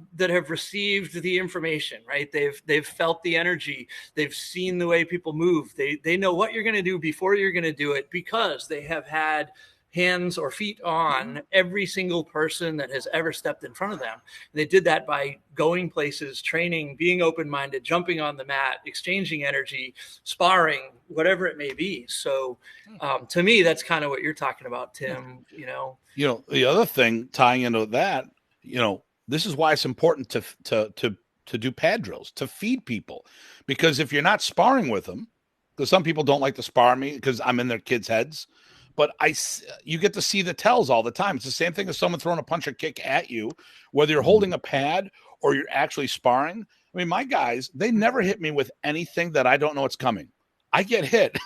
received the information, right? They've felt the energy. They've seen the way people move. They know what you're going to do before you're going to do it, because they have had hands or feet on every single person that has ever stepped in front of them. And they did that by going places, training, being open-minded, jumping on the mat, exchanging energy, sparring, whatever it may be. So to me, that's kind of what you're talking about, Tim. The other thing tying into that, this is why it's important to do pad drills, to feed people, because if you're not sparring with them, because some people don't like to spar me because I'm in their kids' heads. But you get to see the tells all the time. It's the same thing as someone throwing a punch or kick at you, whether you're holding a pad or you're actually sparring. I mean, my guys, they never hit me with anything that I don't know it's coming. I get hit.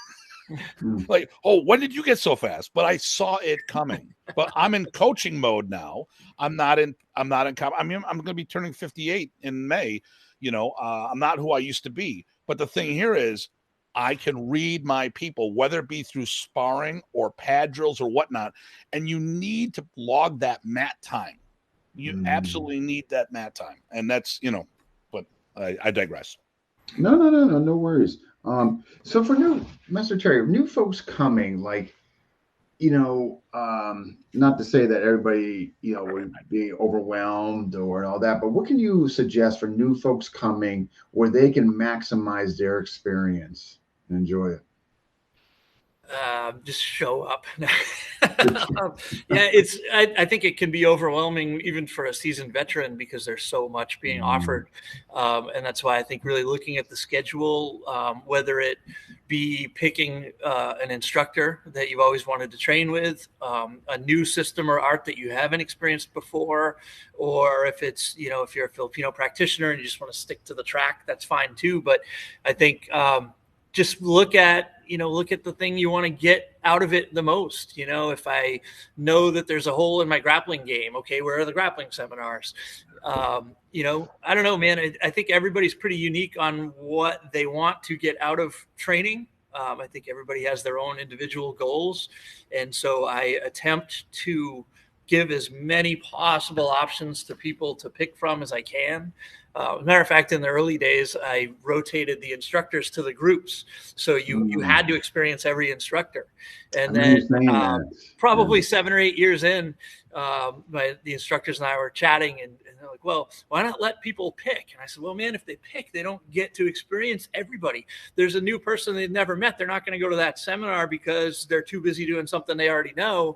Like, oh, when did you get so fast? But I saw it coming. But I'm in coaching mode now. I'm not in. I'm going to be turning 58 in May. I'm not who I used to be. But the thing here is, I can read my people, whether it be through sparring or pad drills or whatnot. And you need to log that mat time. You absolutely need that mat time. And that's, but I digress. No worries. So for Master Terry, new folks coming, like, not to say that everybody, would be overwhelmed or all that, but what can you suggest for new folks coming where they can maximize their experience and enjoy it? Just show up. I think it can be overwhelming even for a seasoned veteran, because there's so much being offered. And that's why I think really looking at the schedule, whether it be picking an instructor that you've always wanted to train with, a new system or art that you haven't experienced before, or if it's, if you're a Filipino practitioner and you just want to stick to the track, that's fine too. But I think just look at the thing you want to get out of it the most. If I know that there's a hole in my grappling game, okay, where are the grappling seminars? I don't know, man. I think everybody's pretty unique on what they want to get out of training. I think everybody has their own individual goals. And so I attempt to give as many possible options to people to pick from as I can. As a matter of fact, in the early days, I rotated the instructors to the groups. So you had to experience every instructor. And then probably 7 or 8 years in, the instructors and I were chatting, and they're like, well, why not let people pick? And I said, well, man, if they pick, they don't get to experience everybody. There's a new person they've never met. They're not going to go to that seminar because they're too busy doing something they already know.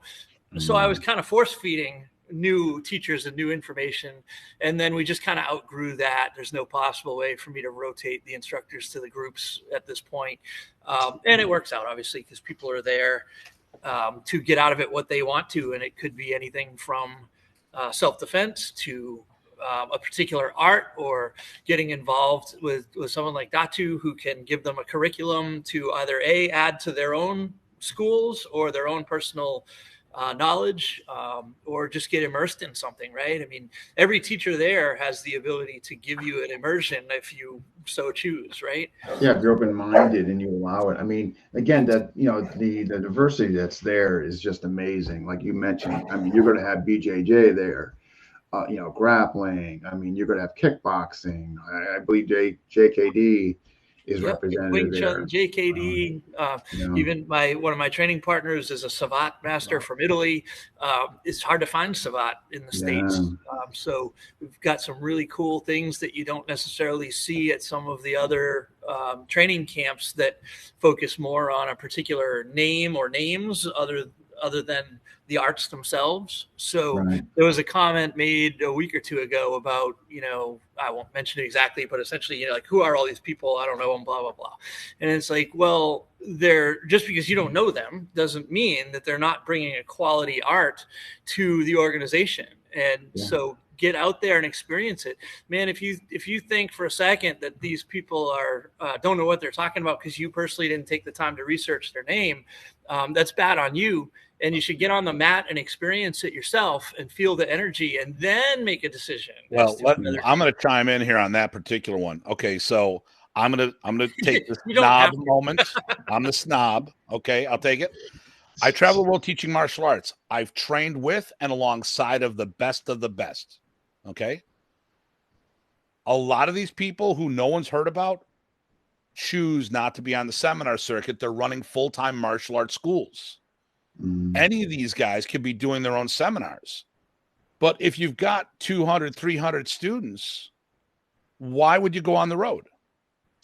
So I was kind of force feeding new teachers and new information. And then we just kind of outgrew that. There's no possible way for me to rotate the instructors to the groups at this point. And it works out, obviously, because people are there to get out of it what they want to. And it could be anything from self-defense to a particular art, or getting involved with someone like Datu, who can give them a curriculum to either add to their own schools or their own personal knowledge, or just get immersed in something, right? I mean, every teacher there has the ability to give you an immersion if you so choose, right? Yeah, if you're open-minded and you allow it. I mean, again, that the diversity that's there is just amazing. Like you mentioned, I mean, you're going to have BJJ there, grappling. I mean, you're going to have kickboxing. I believe JKD is represented Wing there. Chun, JKD, even one of my training partners is a Savate master from Italy. It's hard to find Savate in the States. So we've got some really cool things that you don't necessarily see at some of the other training camps that focus more on a particular name or names other than the arts themselves. So There was a comment made a week or two ago about, I won't mention it exactly, but essentially, like, who are all these people? I don't know them, blah, blah, blah. And it's like, well, just because you don't know them doesn't mean that they're not bringing a quality art to the organization. And so get out there and experience it, man. If you think for a second that these people are don't know what they're talking about because you personally didn't take the time to research their name, that's bad on you. And you should get on the mat and experience it yourself and feel the energy and then make a decision. Well, I'm going to chime in here on that particular one. Okay, so I'm going to take the snob moment. I'm the snob. Okay, I'll take it. I travel the world teaching martial arts. I've trained with and alongside of the best of the best. Okay. A lot of these people who no one's heard about choose not to be on the seminar circuit. They're running full-time martial arts schools. Any of these guys could be doing their own seminars. But if you've got 200, 300 students, why would you go on the road?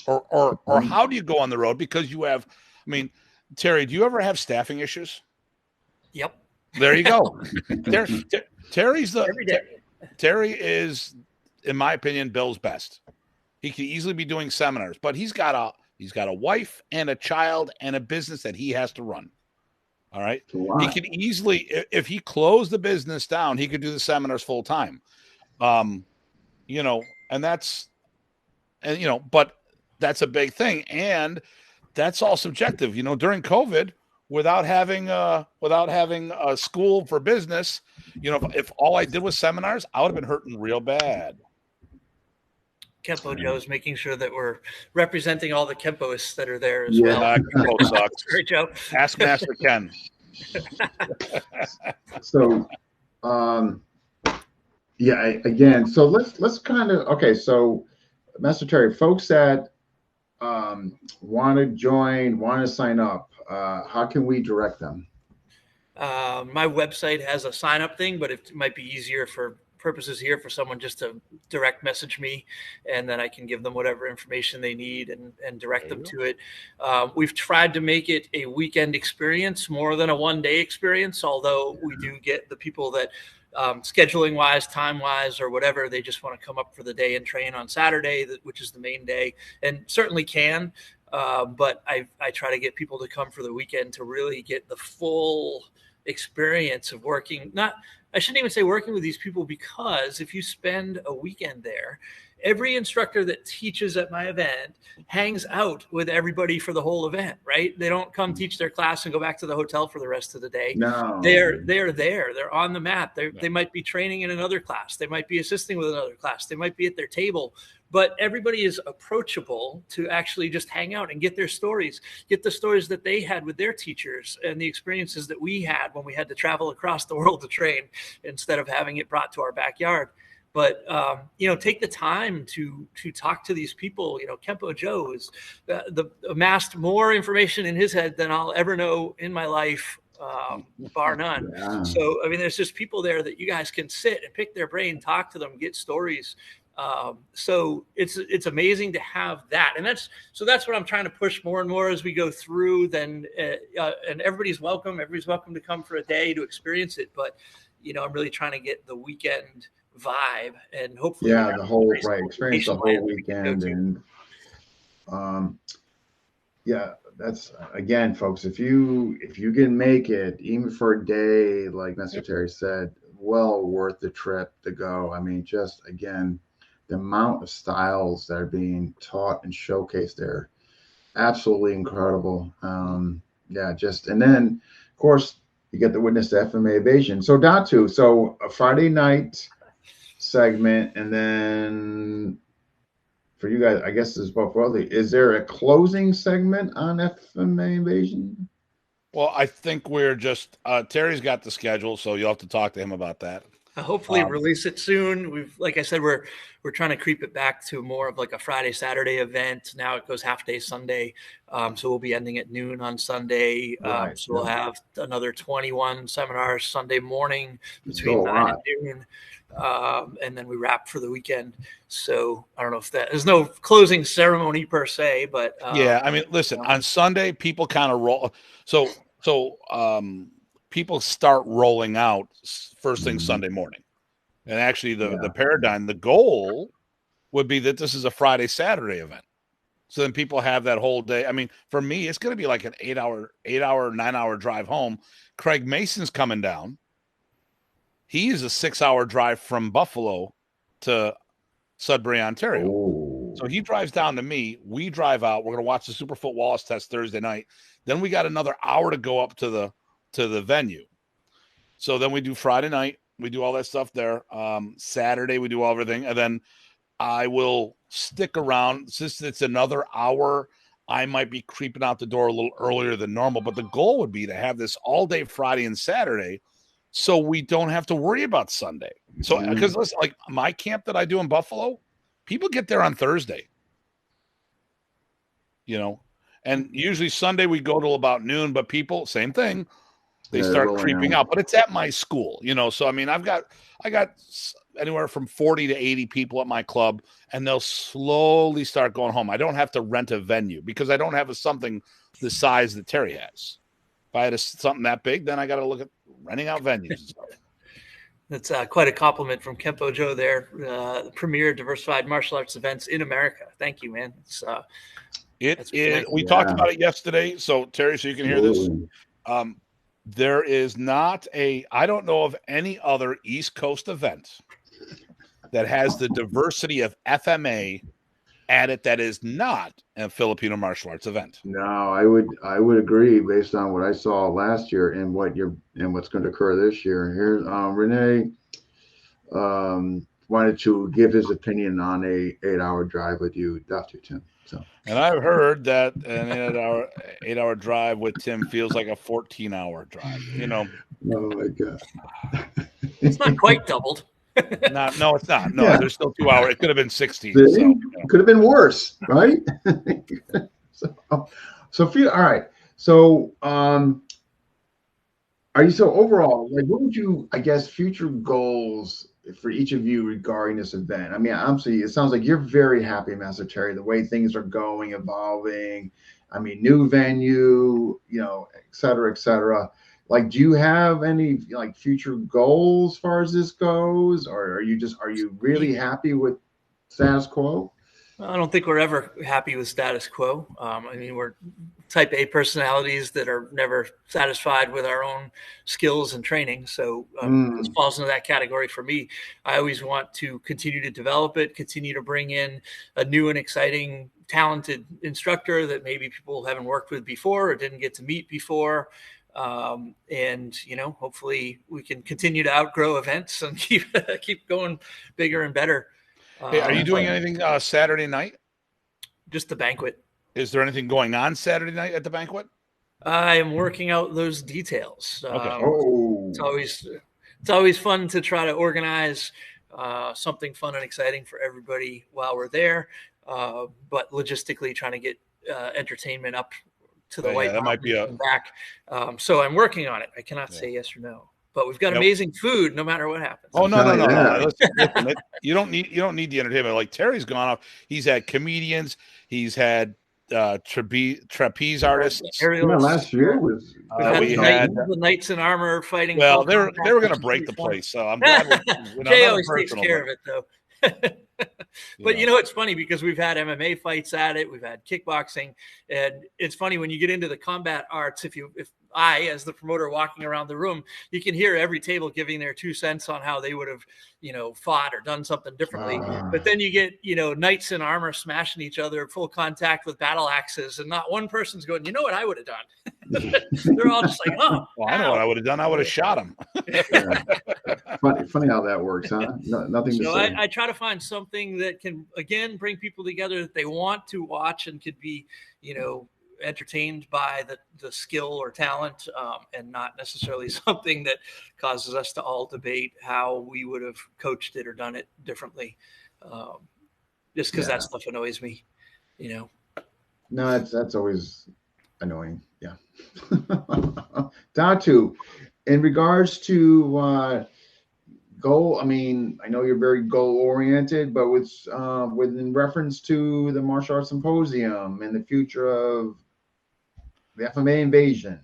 Or how do you go on the road? Because you have, I mean, Terry, do you ever have staffing issues? Yep. There you go. Terry's every day. Terry is, in my opinion, Bill's best. He could easily be doing seminars, but he's got a wife and a child and a business that he has to run. All right. He could easily, if he closed the business down, he could do the seminars full time. You know, but that's a big thing. And that's all subjective. You know, during COVID, without having a school for business, you know, if all I did was seminars, I would have been hurting real bad. Kempo Joe is making sure that we're representing all the Kempoists that are there as well. Kempo sucks. Great, Joe. Ask Master Ken. So, again, so let's kind of, okay, so Master Terry, folks that want to join, want to sign up, how can we direct them? My website has a sign up thing, but it might be easier for purposes here for someone just to direct message me, and then I can give them whatever information they need and direct them to it. We've tried to make it a weekend experience more than a one-day experience, although we do get the people that scheduling wise, time wise, or whatever, they just want to come up for the day and train on Saturday, which is the main day, and certainly can. But I try to get people to come for the weekend to really get the full experience of working. I shouldn't even say working with these people, because if you spend a weekend there, every instructor that teaches at my event hangs out with everybody for the whole event, right? They don't come teach their class and go back to the hotel for the rest of the day. No, they're there. They're on the mat. They might be training in another class. They might be assisting with another class. They might be at their table, but everybody is approachable to actually just hang out and get their stories, get the stories that they had with their teachers and the experiences that we had when we had to travel across the world to train instead of having it brought to our backyard. But, take the time to talk to these people. You know, Kempo Joe is amassed more information in his head than I'll ever know in my life, bar none. Yeah. So, I mean, there's just people there that you guys can sit and pick their brain, talk to them, get stories. So it's amazing to have that. And that's what I'm trying to push more and more as we go through. Then, and everybody's welcome. Everybody's welcome to come for a day to experience it. But, I'm really trying to get the weekend vibe and hopefully the whole experience the whole weekend. And that's, again, folks, if you can make it even for a day, like Mr. Terry said, well worth the trip to go. I mean, just again, the amount of styles that are being taught and showcased there, absolutely incredible. And then of course you get to witness the FMA Evasion. So Datu, so a Friday night segment, and then for you guys, I guess this is both wealthy. Is there a closing segment on FMA Invasion? Well, I think we're just Terry's got the schedule, so you'll have to talk to him about that. Hopefully release it soon. Like I said, we're trying to creep it back to more of like a Friday, Saturday event. Now it goes half day Sunday. So we'll be ending at noon on Sunday. So we'll have another 21 seminars Sunday morning between 9 and noon. And then we wrap for the weekend. So I don't know if there's no closing ceremony per se, but I mean, listen, on Sunday, people kind of roll. So people start rolling out first thing Sunday morning. And actually the paradigm, the goal would be that this is a Friday, Saturday event. So then people have that whole day. I mean, for me, it's going to be like an 9 hour drive home. Craig Mason's coming down. He's a 6-hour drive from Buffalo to Sudbury, Ontario. Oh. So he drives down to me. We drive out. We're going to watch the Superfoot Wallace test Thursday night. Then we got another hour to go up to the venue. So then we do Friday night. We do all that stuff there. Saturday we do everything, and then I will stick around since it's another hour. I might be creeping out the door a little earlier than normal, but the goal would be to have this all day Friday and Saturday, so we don't have to worry about Sunday. So because listen, like my camp that I do in Buffalo, people get there on Thursday, and usually Sunday we go till about noon, but people, same thing, they start creeping out. But it's at my school, so I mean I got anywhere from 40 to 80 people at my club, and they'll slowly start going home. I don't have to rent a venue because I don't have something the size that Terry has. If I had something that big, then I got to look at renting out venues and stuff. That's quite a compliment from Kempo Joe there, the premier diversified martial arts events in America. Thank you, man. We talked about it yesterday. So Terry, so you can hear this. There is not I don't know of any other East Coast event that has the diversity of FMA at it that is not a Filipino martial arts event. No, I would agree based on what I saw last year and what's going to occur this year. Here's Renee wanted to give his opinion on a 8-hour drive with you, Dr. Tim. So, and I've heard that an 8-hour drive with Tim feels like a 14-hour drive. Oh my God, it's not quite doubled. No, it's not. No, There's still 2 hours. It could have been 16. Could have been worse, right? So all right. So, are you overall, like, what would you, I guess, future goals for each of you regarding this event? I mean, obviously, it sounds like you're very happy, Master Terry, the way things are going, evolving. I mean, new venue, et cetera, et cetera. Like, do you have any future goals as far as this goes, or are you really happy with status quo? I don't think we're ever happy with status quo. I mean, we're type A personalities that are never satisfied with our own skills and training. So this falls into that category for me. I always want to continue to develop it, continue to bring in a new and exciting, talented instructor that maybe people haven't worked with before or didn't get to meet before. And hopefully we can continue to outgrow events and keep going bigger and better. Hey, are you doing anything Saturday night? Just the banquet. Is there anything going on Saturday night at the banquet? I am working out those details. Okay. It's always fun to try to organize something fun and exciting for everybody while we're there. But logistically, trying to get entertainment up to the White that might be back. So I'm working on it. I cannot say yes or no. But we've got amazing food no matter what happens. Oh, no. Listen, you don't need the entertainment. Like Terry's gone off. He's had comedians. He's had trapeze artists. Last year was we had the knights in armor fighting. Well, they were going to break the place. So I'm glad. Jay always takes care of it, though. But it's funny because we've had MMA fights at it, we've had kickboxing, and it's funny when you get into the combat arts. If I, as the promoter, walking around the room, you can hear every table giving their 2 cents on how they would have, fought or done something differently. But then you get, knights in armor smashing each other, full contact with battle axes, and not one person's going, you know what I would have done? They're all just like, oh. Well, I know what I would have done. I would have shot him. Funny how that works, huh? Nothing to say. I try to find something that can, again, bring people together that they want to watch and could be, entertained by the skill or talent, and not necessarily something that causes us to all debate how we would have coached it or done it differently. Just because that stuff annoys me, No, that's always annoying. Yeah. Datu, in regards to goal, I mean, I know you're very goal oriented, but in reference to the Martial Arts Symposium and the future of the FMA invasion,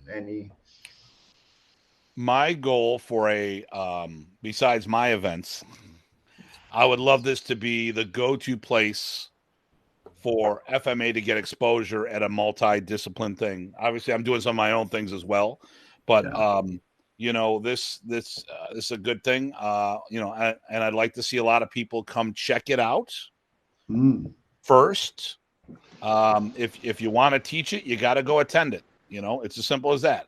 my goal for besides my events, I would love this to be the go-to place for FMA to get exposure at a multi-discipline thing. Obviously, I'm doing some of my own things as well, but this is a good thing. And I'd like to see a lot of people come check it out first. If you want to teach it, you got to go attend it. It's as simple as that.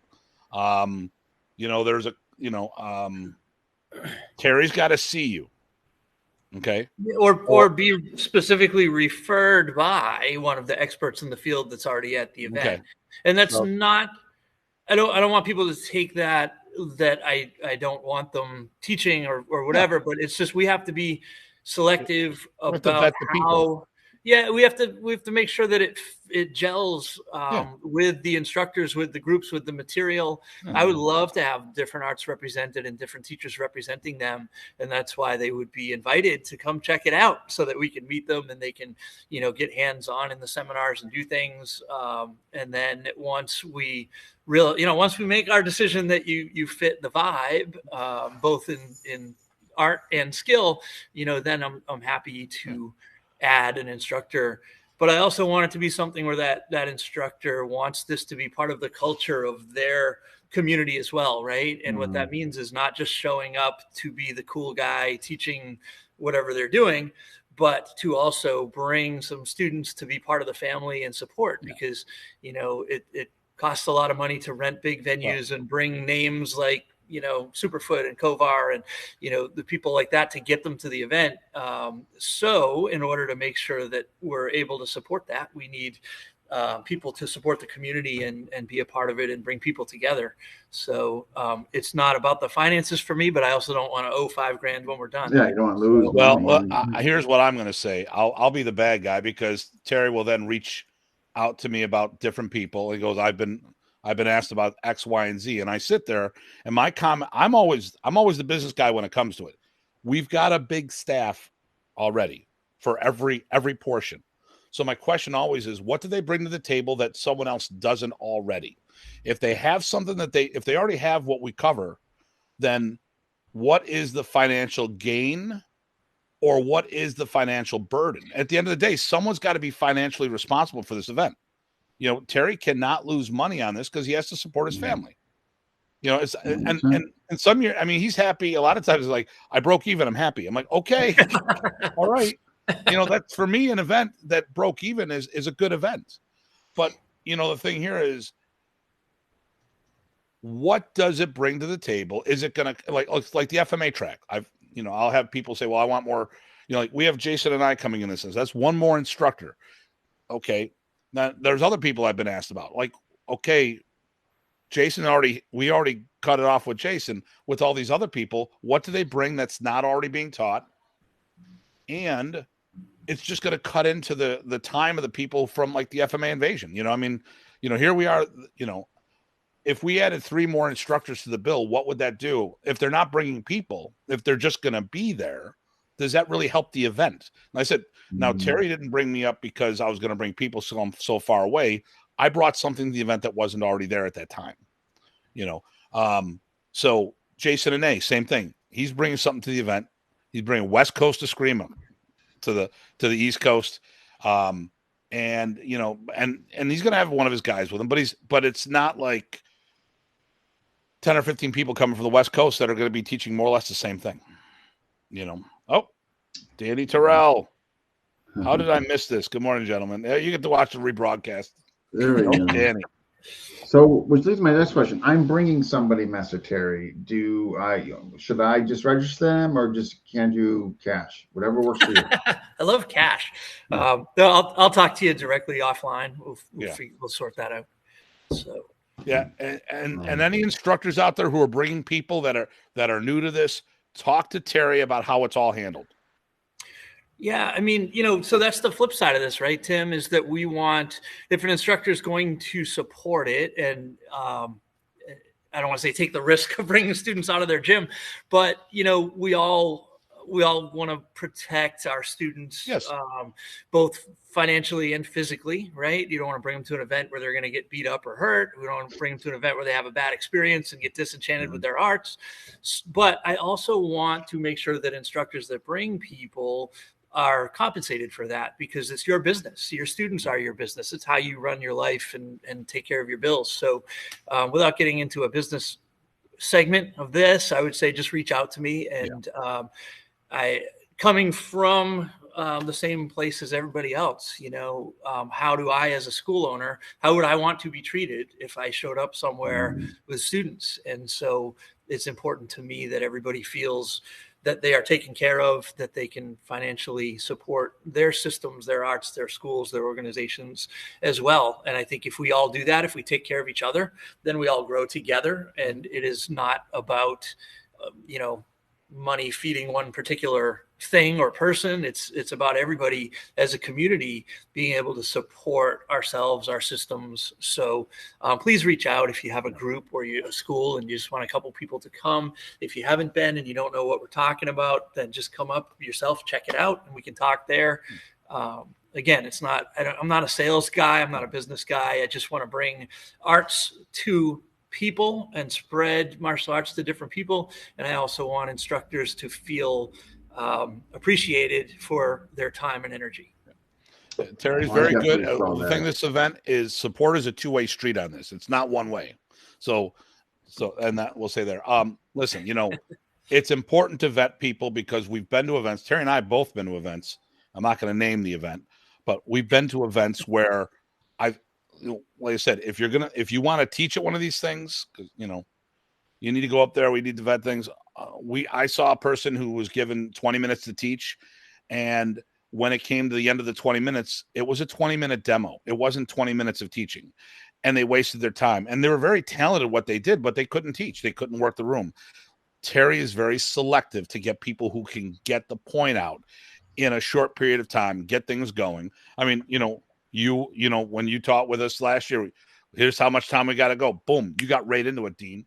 There's Terry's got to see you. Okay. Or be specifically referred by one of the experts in the field that's already at the event. Okay. And that's not, I don't want people to take that I don't want them teaching or whatever, but it's just, we have to be selective about how, we have to make sure that it gels with the instructors, with the groups, with the material. I would love to have different arts represented and different teachers representing them. And that's why they would be invited to come check it out so that we can meet them and they can, get hands-on in the seminars and do things. And then once we make our decision that you fit the vibe, both in art and skill, then I'm happy to add an instructor. But I also want it to be something where that instructor wants this to be part of the culture of their community as well, right? And what that means is not just showing up to be the cool guy teaching whatever they're doing, but to also bring some students to be part of the family and support, because it costs a lot of money to rent big venues and bring names like Superfoot and Kovar and the people like that to get them to the event. So in order to make sure that we're able to support that, we need people to support the community and be a part of it and bring people together. So it's not about the finances for me, but I also don't want to owe $5,000 when we're done. Yeah, you don't want to lose. Well, here's what I'm going to say. I'll be the bad guy, because Terry will then reach out to me about different people. He goes, I've been asked about X, Y, and Z. And I sit there and my comment, I'm always the business guy when it comes to it. We've got a big staff already for every portion. So my question always is, what do they bring to the table that someone else doesn't already? If they have something if they already have what we cover, then what is the financial gain or what is the financial burden? At the end of the day, someone's got to be financially responsible for this event. Terry cannot lose money on this because he has to support his family. It's and some year, he's happy. A lot of times, it's like, I broke even, I'm happy. I'm like, okay, all right. That's, for me, an event that broke even is a good event. But the thing here is, what does it bring to the table? Is it gonna like the FMA track? I'll have people say, well, I want more. Like we have Jason and I coming in this. That's one more instructor. Okay. Now, there's other people I've been asked about. Like, okay, we already cut it off with Jason. With all these other people, what do they bring that's not already being taught? And it's just going to cut into the time of the people from like the FMA invasion. Here we are. If we added 3 more instructors to the bill, what would that do? If they're not bringing people, if they're just going to be there, does that really help the event? And I said, now Terry didn't bring me up because I was going to bring people so far away. I brought something to the event that wasn't already there at that time. So Jason and A, same thing. He's bringing something to the event. He's bringing West Coast of Screamo to the East Coast. And he's going to have one of his guys with him, but it's not like 10 or 15 people coming from the West Coast that are going to be teaching more or less the same thing. Oh, Danny Terrell. How did I miss this? Good morning, gentlemen. You get to watch the rebroadcast. There we go. Danny. So, which leads to my next question. I'm bringing somebody, Master Terry. Should I just register them or just can do cash? Whatever works for you. I love cash. I'll talk to you directly offline. We'll sort that out. So. Yeah, and any instructors out there who are bringing people that are new to this, talk to Terry about how it's all handled. Yeah, so that's the flip side of this, right, Tim, is that we want, if an instructor is going to support it, and I don't want to say take the risk of bringing students out of their gym, but, we all want to protect our students, yes. Both financially and physically, right? You don't want to bring them to an event where they're going to get beat up or hurt. We don't want to bring them to an event where they have a bad experience and get disenchanted with their arts. But I also want to make sure that instructors that bring people are compensated for that, because it's your business. Your students are your business. It's how you run your life and take care of your bills. So without getting into a business segment of this, I would say just reach out to me. And I, coming from the same place as everybody else, how do I, as a school owner, how would I want to be treated if I showed up somewhere with students? And so it's important to me that everybody feels that they are taken care of, that they can financially support their systems, their arts, their schools, their organizations as well. And I think if we all do that, if we take care of each other, then we all grow together. And it is not about, money feeding one particular thing or person. It's about everybody as a community being able to support ourselves, our systems. So please reach out if you have a group or a school and you just want a couple people to come. If you haven't been and you don't know what we're talking about, then just come up yourself, check it out, and we can talk there. Again, I'm not a sales guy. I'm not a business guy. I just want to bring arts to people and spread martial arts to different people. And I also want instructors to feel appreciated for their time and energy. Terry's very good. The thing this event is, support is a two-way street on this. It's not one way. So and that we'll say there. Listen, it's important to vet people because we've been to events. Terry and I have both been to events. I'm not going to name the event, but we've been to events where like I said, if you want to teach at one of these things, because you need to go up there. We need to vet things. I saw a person who was given 20 minutes to teach, and when it came to the end of the 20 minutes, it was a 20-minute demo. It wasn't 20 minutes of teaching, and they wasted their time. And they were very talented at what they did, but they couldn't teach. They couldn't work the room. Terry is very selective to get people who can get the point out in a short period of time, get things going. I mean, when you taught with us last year, here's how much time we got to go. Boom. You got right into it, Dean,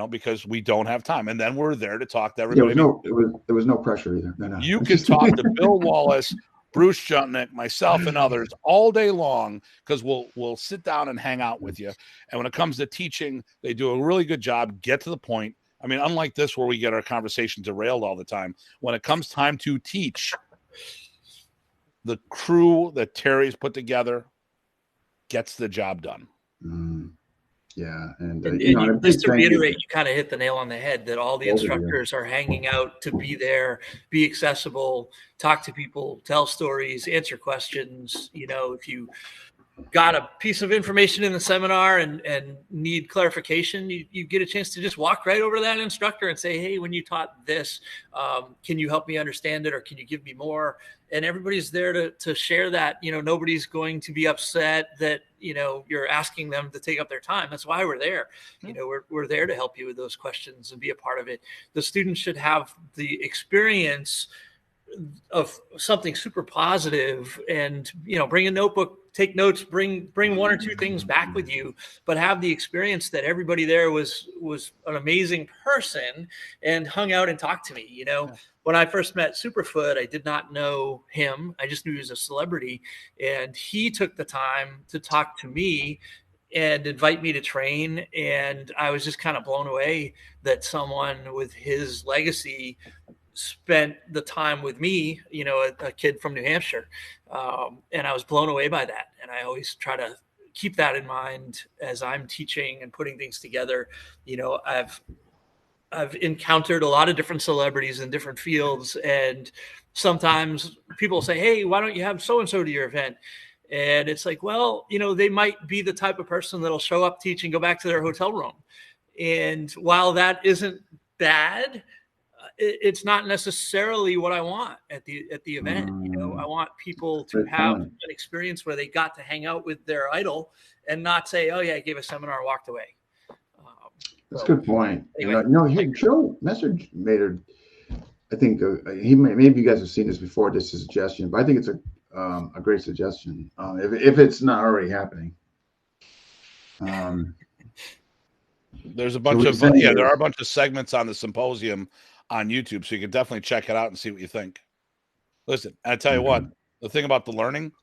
because we don't have time. And then we're there to talk to everybody. There was no pressure either. No. You can talk to Bill Wallace, Bruce Jutnick, myself, and others all day long, because we'll sit down and hang out with you. And when it comes to teaching, they do a really good job. Get to the point. I mean, unlike this where we get our conversation derailed all the time, when it comes time to teach, the crew that Terry's put together gets the job done. Yeah. And just to reiterate, you kind of hit the nail on the head that all the instructors are hanging out to be there, be accessible, talk to people, tell stories, answer questions. If you got a piece of information in the seminar and need clarification, you get a chance to just walk right over to that instructor and say, hey, when you taught this, can you help me understand it, or can you give me more? And everybody's there to share that. Nobody's going to be upset that you're asking them to take up their time. That's why we're there. We're there to help you with those questions and be a part of it. The students should have the experience of something super positive, and bring a notebook, take notes, bring one or two things back with you, but have the experience that everybody there was an amazing person and hung out and talked to me. When I first met Superfoot, I did not know him. I just knew he was a celebrity, and he took the time to talk to me and invite me to train. And I was just kind of blown away that someone with his legacy spent the time with me, a kid from New Hampshire. And I was blown away by that. And I always try to keep that in mind as I'm teaching and putting things together. I've encountered a lot of different celebrities in different fields. And sometimes people say, hey, why don't you have so-and-so to your event? And it's like, well, they might be the type of person that'll show up, teach, and go back to their hotel room. And while that isn't bad, it's not necessarily what I want at the event. I want people to have an experience where they got to hang out with their idol and not say, oh yeah, I gave a seminar and walked away. That's a good point. Anyway, Joe Messer made I think maybe you guys have seen this before. This is a suggestion, but I think it's a great suggestion. If it's not already happening. There's a bunch of there are a bunch of segments on the Symposium on YouTube, so you can definitely check it out and see what you think. Listen, I tell you what, the thing about the learning,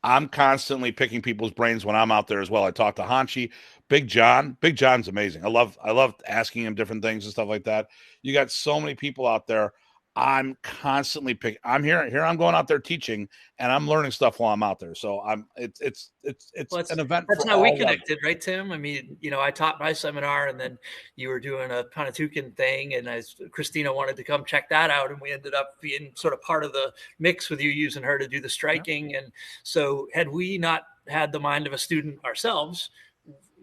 I'm constantly picking people's brains when I'm out there as well. I talk to Hanshi, Big John. Big John's amazing. I love asking him different things and stuff like that. You got so many people out there. I'm constantly picking. I'm going out there teaching, and I'm learning stuff while I'm out there. So it's an event. That's for how we all connected, right, Tim? I mean, I taught my seminar, and then you were doing a Panatukan thing, and Christina wanted to come check that out, and we ended up being sort of part of the mix with you using her to do the striking. Yeah. And so, had we not had the mind of a student ourselves,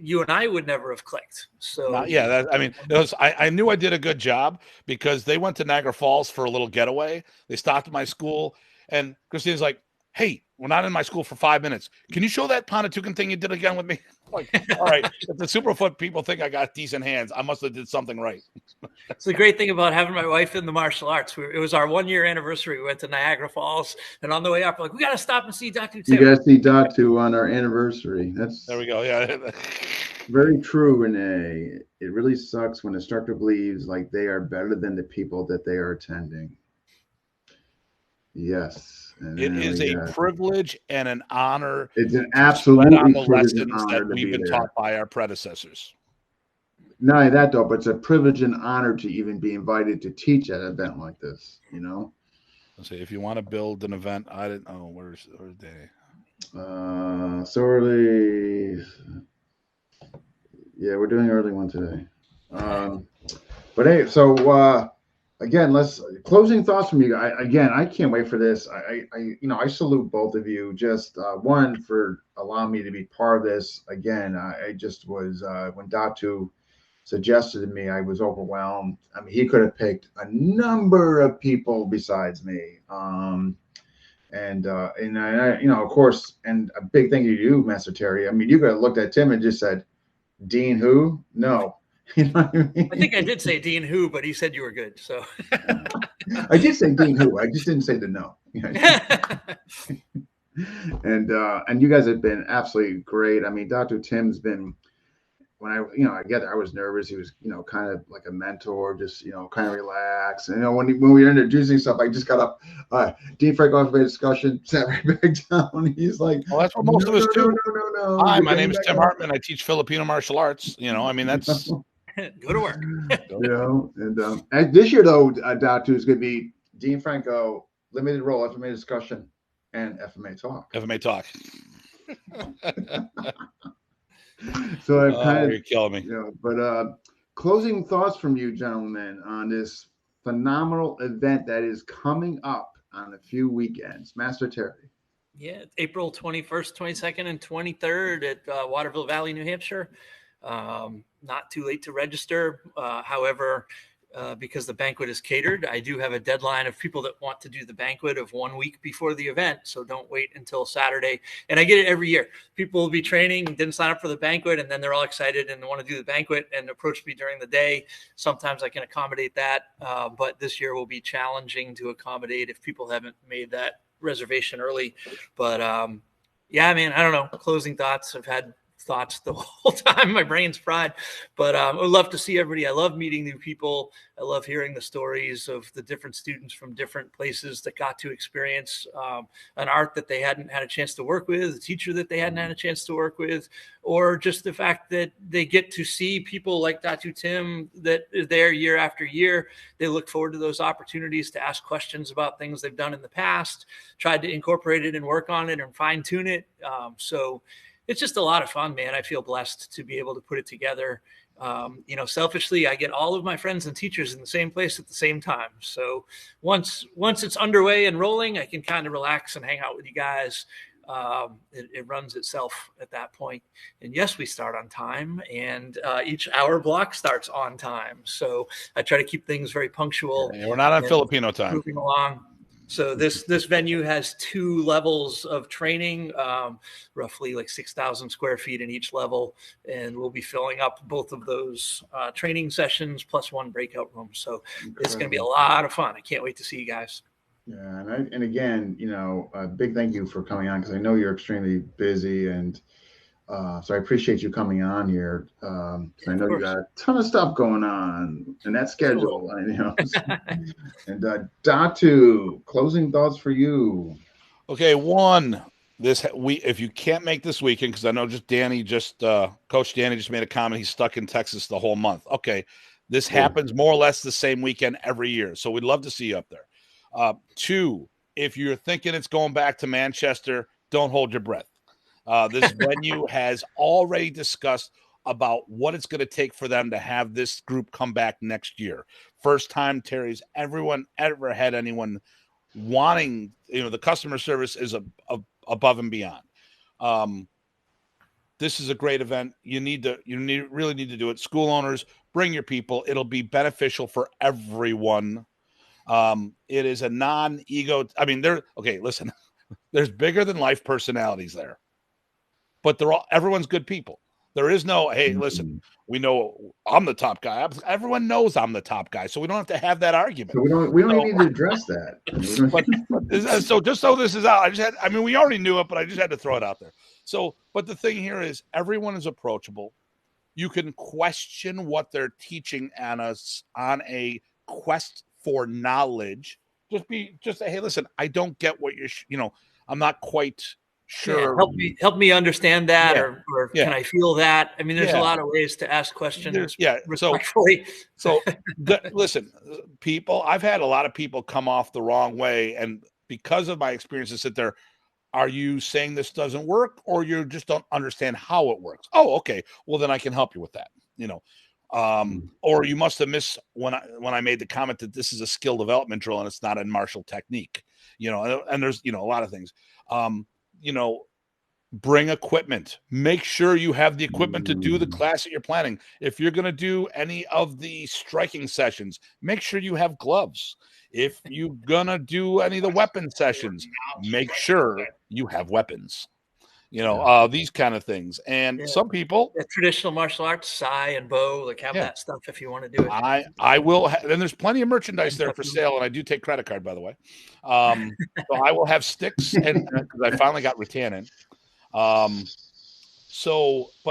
you and I would never have clicked. So I knew I did a good job because they went to Niagara Falls for a little getaway. They stopped at my school, and Christina's like, "Hey, we're not in my school for 5 minutes. Can you show that Panatukan thing you did again with me?" I'm like, all right. If the Superfoot people think I got decent hands, I must have did something right. It's the great thing about having my wife in the martial arts. It was our 1 year anniversary. We went to Niagara Falls, and on the way up, we're like, we got to stop and see Datu. You got to see Datu on our anniversary. There we go. Yeah. Very true, Renee. It really sucks when an instructor believes like they are better than the people that they are attending. Yes. It is a privilege and an honor. It's an absolute on the lessons that we've been taught by our predecessors. Not only that, though, but it's a privilege and honor to even be invited to teach at an event like this, Let's see, if you want to build an event, I didn't know where's they? So early. Yeah, we're doing an early one today. But hey, so again, let's closing thoughts from you. I can't wait for this. I salute both of you. Just one for allowing me to be part of this. Again, I just was when Datu suggested to me, I was overwhelmed. I mean, he could have picked a number of people besides me. And of course, and a big thank you to you, Master Terry. I mean, you could have looked at Tim and just said, Dean who? No. You know what I mean? I think I did say Dean who, but he said you were good. So I did say Dean who. I just didn't say the no. And you guys have been absolutely great. I mean, Dr. Tim's been, when I was nervous. He was, kind of like a mentor, just, kind of relaxed. And, when we were introducing stuff, I just got up, Dean Frank off of a discussion, sat right back down. He's like, well, that's what most of us do. No. Hi, my name is Tim Hartman. I teach Filipino martial arts. That's go to work. And this year, though, Datu is going to be Dean Franco, limited role, FMA discussion, and FMA talk. FMA talk. So I've kind of, you're killing me. But closing thoughts from you, gentlemen, on this phenomenal event that is coming up on a few weekends. Master Terry. Yeah, April 21st, 22nd, and 23rd at Waterville Valley, New Hampshire. Not too late to register. However, because the banquet is catered, I do have a deadline of people that want to do the banquet of 1 week before the event. So don't wait until Saturday. And I get it every year. People will be training, didn't sign up for the banquet, and then they're all excited and want to do the banquet and approach me during the day. Sometimes I can accommodate that. But this year will be challenging to accommodate if people haven't made that reservation early. But I don't know. Closing thoughts. I've had thoughts the whole time. My brain's fried, but I would love to see everybody. I love meeting new people. I love hearing the stories of the different students from different places that got to experience an art that they hadn't had a chance to work with, a teacher that they hadn't had a chance to work with, or just the fact that they get to see people like Datu Tim that is there year after year. They look forward to those opportunities to ask questions about things they've done in the past, tried to incorporate it and work on it and fine tune it. So it's just a lot of fun, man. I feel blessed to be able to put it together. Selfishly, I get all of my friends and teachers in the same place at the same time. So once it's underway and rolling, I can kind of relax and hang out with you guys. It runs itself at that point. And yes, we start on time, and each hour block starts on time. So I try to keep things very punctual. Yeah, we're not on Filipino time. Moving along. So this venue has 2 levels of training, roughly like 6,000 square feet in each level, and we'll be filling up both of those training sessions plus 1 breakout room. So It's going to be a lot of fun. I can't wait to see you guys. Yeah, and again, a big thank you for coming on, because I know you're extremely busy, and so I appreciate you coming on here. I know you got a ton of stuff going on in that schedule. And Datu, closing thoughts for you. Okay, if you can't make this weekend, because I know Coach Danny just made a comment. He's stuck in Texas the whole month. Okay, This happens more or less the same weekend every year. So we'd love to see you up there. 2, if you're thinking it's going back to Manchester, don't hold your breath. This venue has already discussed about what it's going to take for them to have this group come back next year. First time Terry's everyone ever had anyone wanting, the customer service is above and beyond. This is a great event. You really need to do it. School owners, bring your people. It'll be beneficial for everyone. It is a non-ego. I mean, listen, there's bigger than life personalities there, but everyone's good people. There is no, hey, listen, we know I'm the top guy. Everyone knows I'm the top guy, so we don't have to have that argument. So we don't need to address that. So just so this is out, we already knew it, but I just had to throw it out there. So, but the thing here is everyone is approachable. You can question what they're teaching on a quest for knowledge. Just say, hey, listen, I don't get what I'm not quite sure. Yeah, help me understand that, or can I feel that? I mean, there's a lot of ways to ask questions. Respectfully. So listen, people, I've had a lot of people come off the wrong way, and because of my experiences, sit there. Are you saying this doesn't work, or you just don't understand how it works? Oh, okay. Well, then I can help you with that. Or you must have missed when I made the comment that this is a skill development drill and it's not a martial technique. And there's a lot of things. Bring equipment. Make sure you have the equipment to do the class that you're planning. If you're going to do any of the striking sessions, make sure you have gloves. If you're going to do any of the weapon sessions, make sure you have weapons. These kind of things. And some people, traditional martial arts, sai and bow, have that stuff if you want to do it. I will. And there's plenty of merchandise there for sale. And I do take credit card, by the way. So I will have sticks, and because I finally got rattan in. But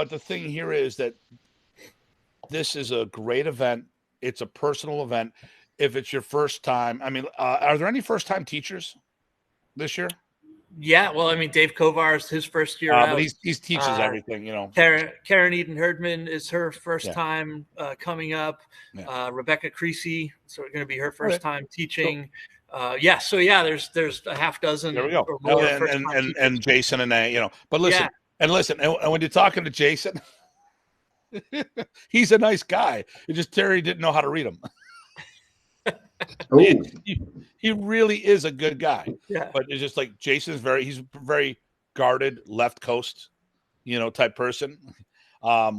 the thing here is that this is a great event. It's a personal event. If it's your first time, are there any first time teachers this year? Yeah, well, Dave Kovar's his first year out. But he teaches everything, Karen Eden Herdman is her first time coming up. Yeah. Rebecca Creasy, so it's going to be her first time teaching. There's a half dozen. There we go. Or more and Jason and But listen, and when you're talking to Jason, he's a nice guy. It's just Terry didn't know how to read him. He really is a good guy. Yeah. But it's just like Jason's he's very guarded, left coast, type person.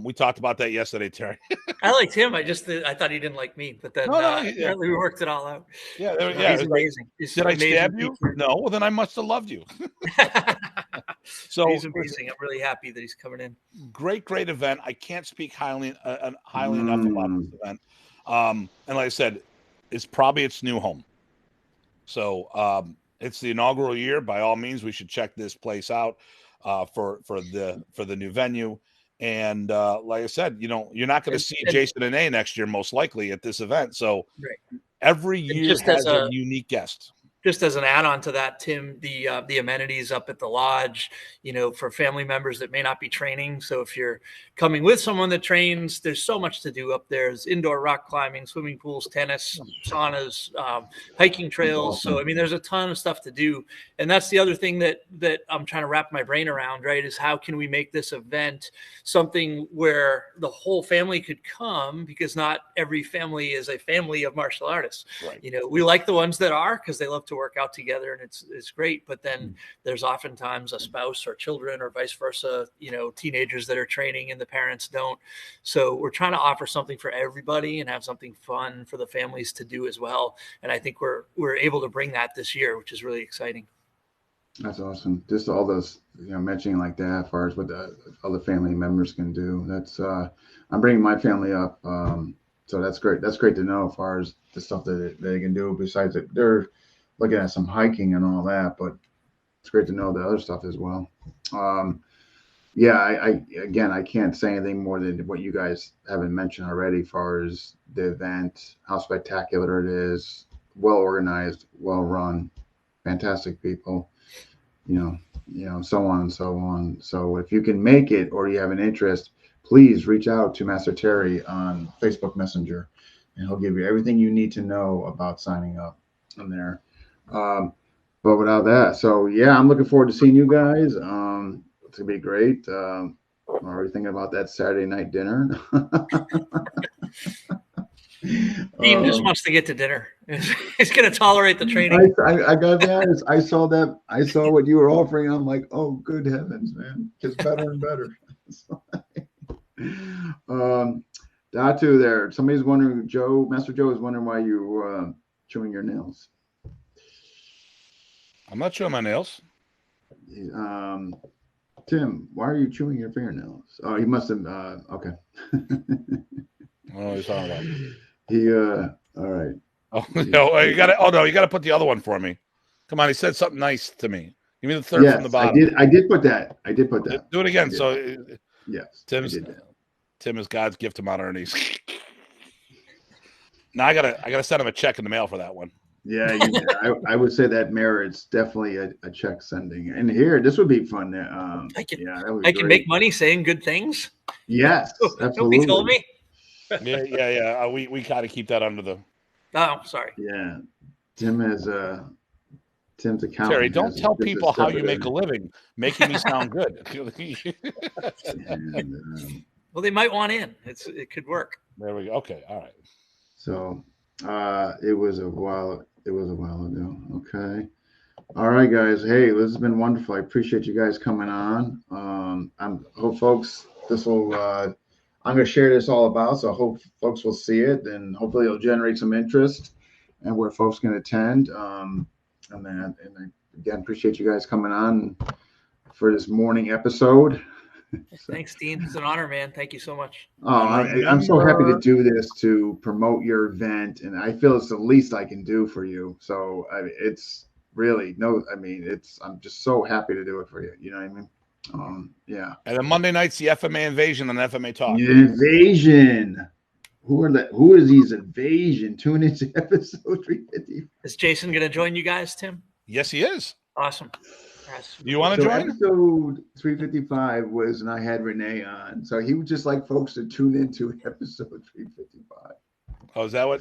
We talked about that yesterday, Terry. I liked him. I thought he didn't like me, but then apparently we worked it all out. Yeah, he's amazing. Did I stab you? No. Well, then I must have loved you. So he's amazing. I'm really happy that he's coming in. Great event. I can't speak highly enough about this event. And like I said, it's probably its new home. So it's the inaugural year. By all means, we should check this place out for the new venue. And like I said, you're not going to see Jason and A next year, most likely at this event. So every year has a unique guest. Just as an add-on to that, Tim, the amenities up at the lodge, for family members that may not be training. So if you're coming with someone that trains, there's so much to do up there. There's indoor rock climbing, swimming pools, tennis, saunas, hiking trails. So, there's a ton of stuff to do. And that's the other thing that I'm trying to wrap my brain around, right, is how can we make this event something where the whole family could come, because not every family is a family of martial artists. Right. We like the ones that are, because they love to work out together, and it's great. But then there's oftentimes a spouse or children or vice versa, teenagers that are training and the parents don't. So we're trying to offer something for everybody and have something fun for the families to do as well. And I think we're able to bring that this year, which is really exciting. That's awesome. Just all those, mentioning like that as far as what the other family members can do. That's I'm bringing my family up. So that's great. That's great to know as far as the stuff that they can do. Besides that, they're looking at some hiking and all that, but it's great to know the other stuff as well. I can't say anything more than what you guys haven't mentioned already as far as the event, how spectacular it is, well organized, well run, fantastic people, so on and so on. So if you can make it or you have an interest, please reach out to Master Terry on Facebook Messenger. and he'll give you everything you need to know about signing up on there. But without that, so yeah, I'm looking forward to seeing you guys. It's gonna be great. I'm already thinking about that Saturday night dinner. Dean just wants to get to dinner. He's going to tolerate the training. I gotta be honest. I saw that. I saw what you were offering. I'm like, oh, good heavens, man! It's better and better. Datu there. Somebody's wondering. Master Joe is wondering why you chewing your nails. I'm not chewing my nails. Tim, why are you chewing your fingernails? Oh, he must have. Okay. Oh, he's talking about. All right. Oh no, you got to. Oh no, you got to put the other one for me. Come on, he said something nice to me. Give me the third from the bottom. I did put that. Do it again. So yes, Tim is God's gift to modernities. Now I gotta send him a check in the mail for that one. Yeah, I would say that merits definitely a check sending. And here, this would be fun. I can make money saying good things. Yes, absolutely. Nobody told me. Yeah. We gotta keep that under the. Oh, sorry. Yeah, Tim's account. Terry, don't tell people how you make a living, making me sound good. And, well, they might want in. It could work. There we go. Okay, all right. So, it was a while ago. Okay. All right, guys. Hey, this has been wonderful. I appreciate you guys coming on. Hope folks, this will. I'm going to share this all about, so I hope folks will see it, and hopefully it'll generate some interest, and where folks can attend. And I again appreciate you guys coming on for this morning episode. Thanks, Dean. It's an honor, man. Thank you so much. Oh, I'm so happy to do this to promote your event, and I feel it's the least I can do for you. So it's really I'm just so happy to do it for you. You know what I mean? Yeah. And then Monday nights, the FMA Invasion and FMA Talk. Invasion. Who is these Invasion? Tune into episode 350. Is Jason going to join you guys, Tim? Yes, he is. Awesome. You want to join? Episode 355 was, and I had Renee on, so he would just like folks to tune into episode 355. Oh, is that what?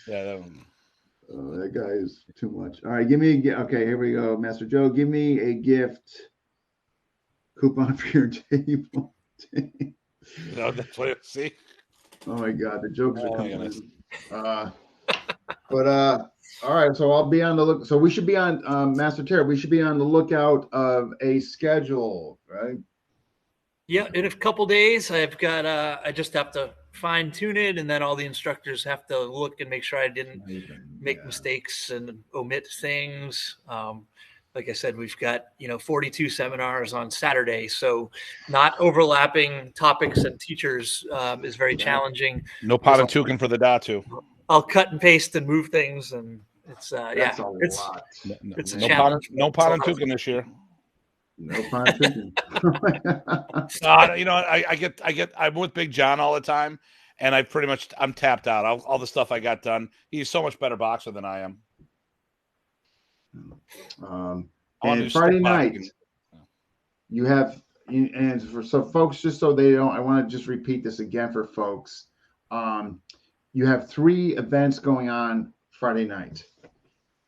Yeah. That guy is too much. All right, okay, here we go. Master Joe, give me a gift coupon for your table. No, that's what it see. Oh my God, the jokes are coming in. All right, so I'll be on the look. So we should be on Master Terry. We should be on the lookout of a schedule, right? Yeah, in a couple days, I've got. I just have to fine tune it, and then all the instructors have to look and make sure I didn't make mistakes and omit things. Like I said, we've got 42 seminars on Saturday, so not overlapping topics and teachers is very challenging. No Pontukin for the Datu. I'll cut and paste and move things, and it's that's a lot. It's a challenge. No Pontukin this year. No Pontukin. I'm with Big John all the time, and I'm tapped out. All the stuff I got done. He's so much better boxer than I am. And Friday night, you have, and so folks, just so they don't, I want to just repeat this again for folks. You have 3 events going on Friday night.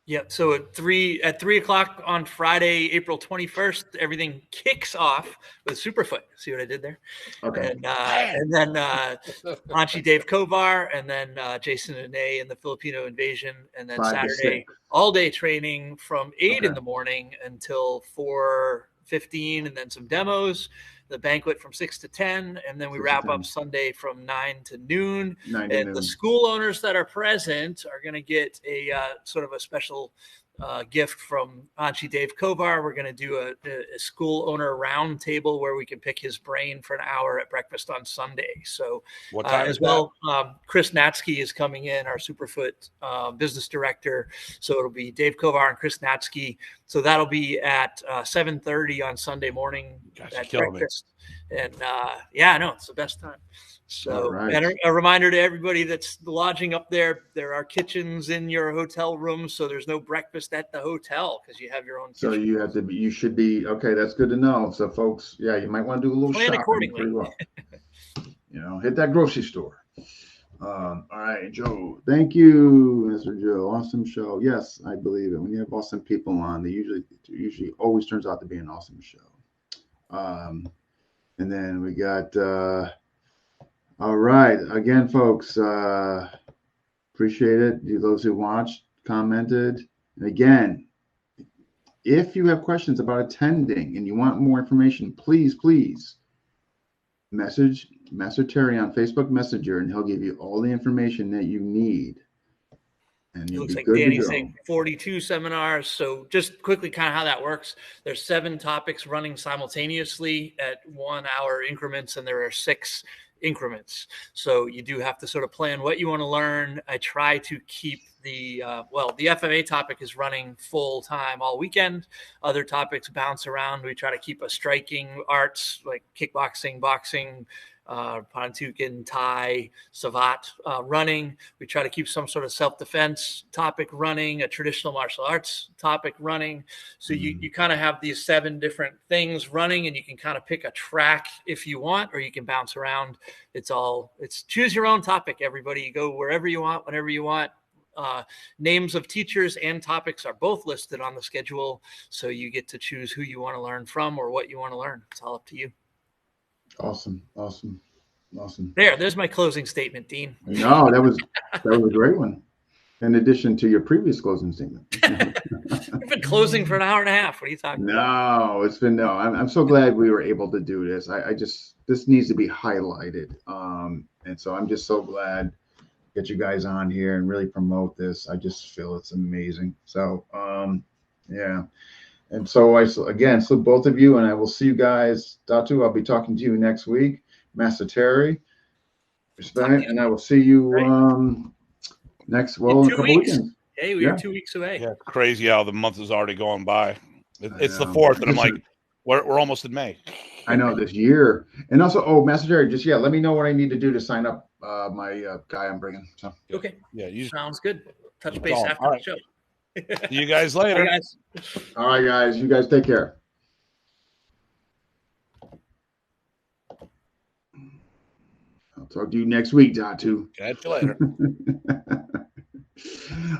Yep. So at 3 o'clock on Friday, April 21st, everything kicks off with Superfoot. See what I did there? Okay. And then Anchi Dave Kovar, and then Jason and Nay in the Filipino Invasion, and then Saturday all day training from 8 in the morning until 4:15, and then some demos. The banquet from 6 to 10, and then we wrap up Sunday from 9 to noon. The school owners that are present are going to get a sort of a special gift from Anchi Dave Kovar. We're going to do a school owner round table where we can pick his brain for an hour at breakfast on Sunday. So what time as well, Chris Natsky is coming in, our Superfoot business director. So it'll be Dave Kovar and Chris Natsky. So that'll be at 7:30 on Sunday morning at breakfast. And it's the best time. So, and a reminder to everybody that's lodging up there, there are kitchens in your hotel room, so there's no breakfast at the hotel because you have your own kitchen. So you should be, okay, that's good to know. So folks, you might want to do a little shopping accordingly. pretty well. Hit that grocery store. All right, Joe. Thank you, Mr. Joe. Awesome show. Yes, I believe it. When you have awesome people on, they usually always turns out to be an awesome show. And then we got all right. Again, folks, appreciate it. You those who watched, commented. And again, if you have questions about attending and you want more information, please message Master Terry on Facebook Messenger, and he'll give you all the information that you need. And It looks be like good Danny's to go. saying 42 seminars. So just quickly, kind of how that works. There's 7 topics running simultaneously at 1 hour increments, and there are 6 increments. So you do have to sort of plan what you want to learn. I try to keep the FMA topic is running full time all weekend. Other topics bounce around. We try to keep a striking arts like kickboxing, boxing, Pantukin, Thai, Savat running. We try to keep some sort of self-defense topic running, a traditional martial arts topic running. So you kind of have these 7 different things running, and you can kind of pick a track if you want, or you can bounce around. It's choose your own topic, everybody. You go wherever you want, whenever you want. Names of teachers and topics are both listed on the schedule, so you get to choose who you want to learn from or what you want to learn. It's all up to you. Awesome. There's my closing statement, Dean. No, that was a great one. In addition to your previous closing statement. You've been closing for an hour and a half. What are you talking about? No, it's been no. I'm so glad we were able to do this. This needs to be highlighted. And so I'm just so glad to get you guys on here and really promote this. I just feel it's amazing. So yeah. And so again, both of you, and I will see you guys. Datu, I'll be talking to you next week. Master Terry, respect, and I will see you in a couple weekends. Hey, we are 2 weeks away. Yeah, it's crazy how the month is already going by. It's the 4th, and I'm like, we're almost in May. I know, this year. And also, Master Terry, just let me know what I need to do to sign up my guy I'm bringing. So okay, yeah, sounds good. Touch base after the show. See you guys later. Bye, guys. All right, guys. You guys take care. I'll talk to you next week, Datu. Catch you later.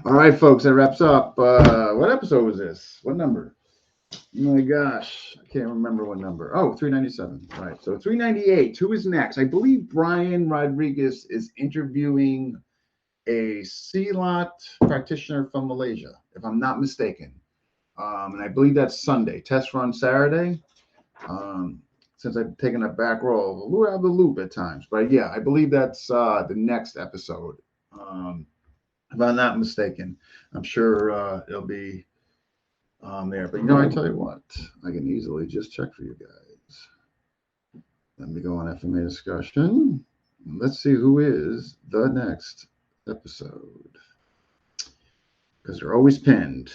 All right, folks. That wraps up. What episode was this? What number? Oh my gosh. I can't remember what number. Oh, 397. All right. So 398. Who is next? I believe Brian Rodriguez is interviewing a CLOT practitioner from Malaysia, if I'm not mistaken. And I believe that's Sunday. Test run Saturday. Since I've taken a back roll, a little out of the loop at times. But yeah, I believe that's the next episode. If I'm not mistaken. I'm sure it'll be there. But I tell you what, I can easily just check for you guys. Let me go on FMA discussion. Let's see who is the next episode, because they're always pinned.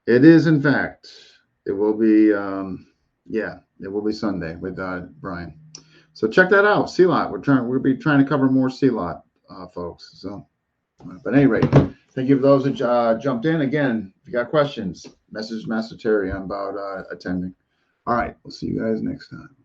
It is, in fact, it will be it will be Sunday with Brian. So check that out. CLOT. We'll be trying to cover more CLOT, folks. So but at any rate, thank you for those that jumped in. Again, if you got questions, message Master Terry about attending. All right, we'll see you guys next time.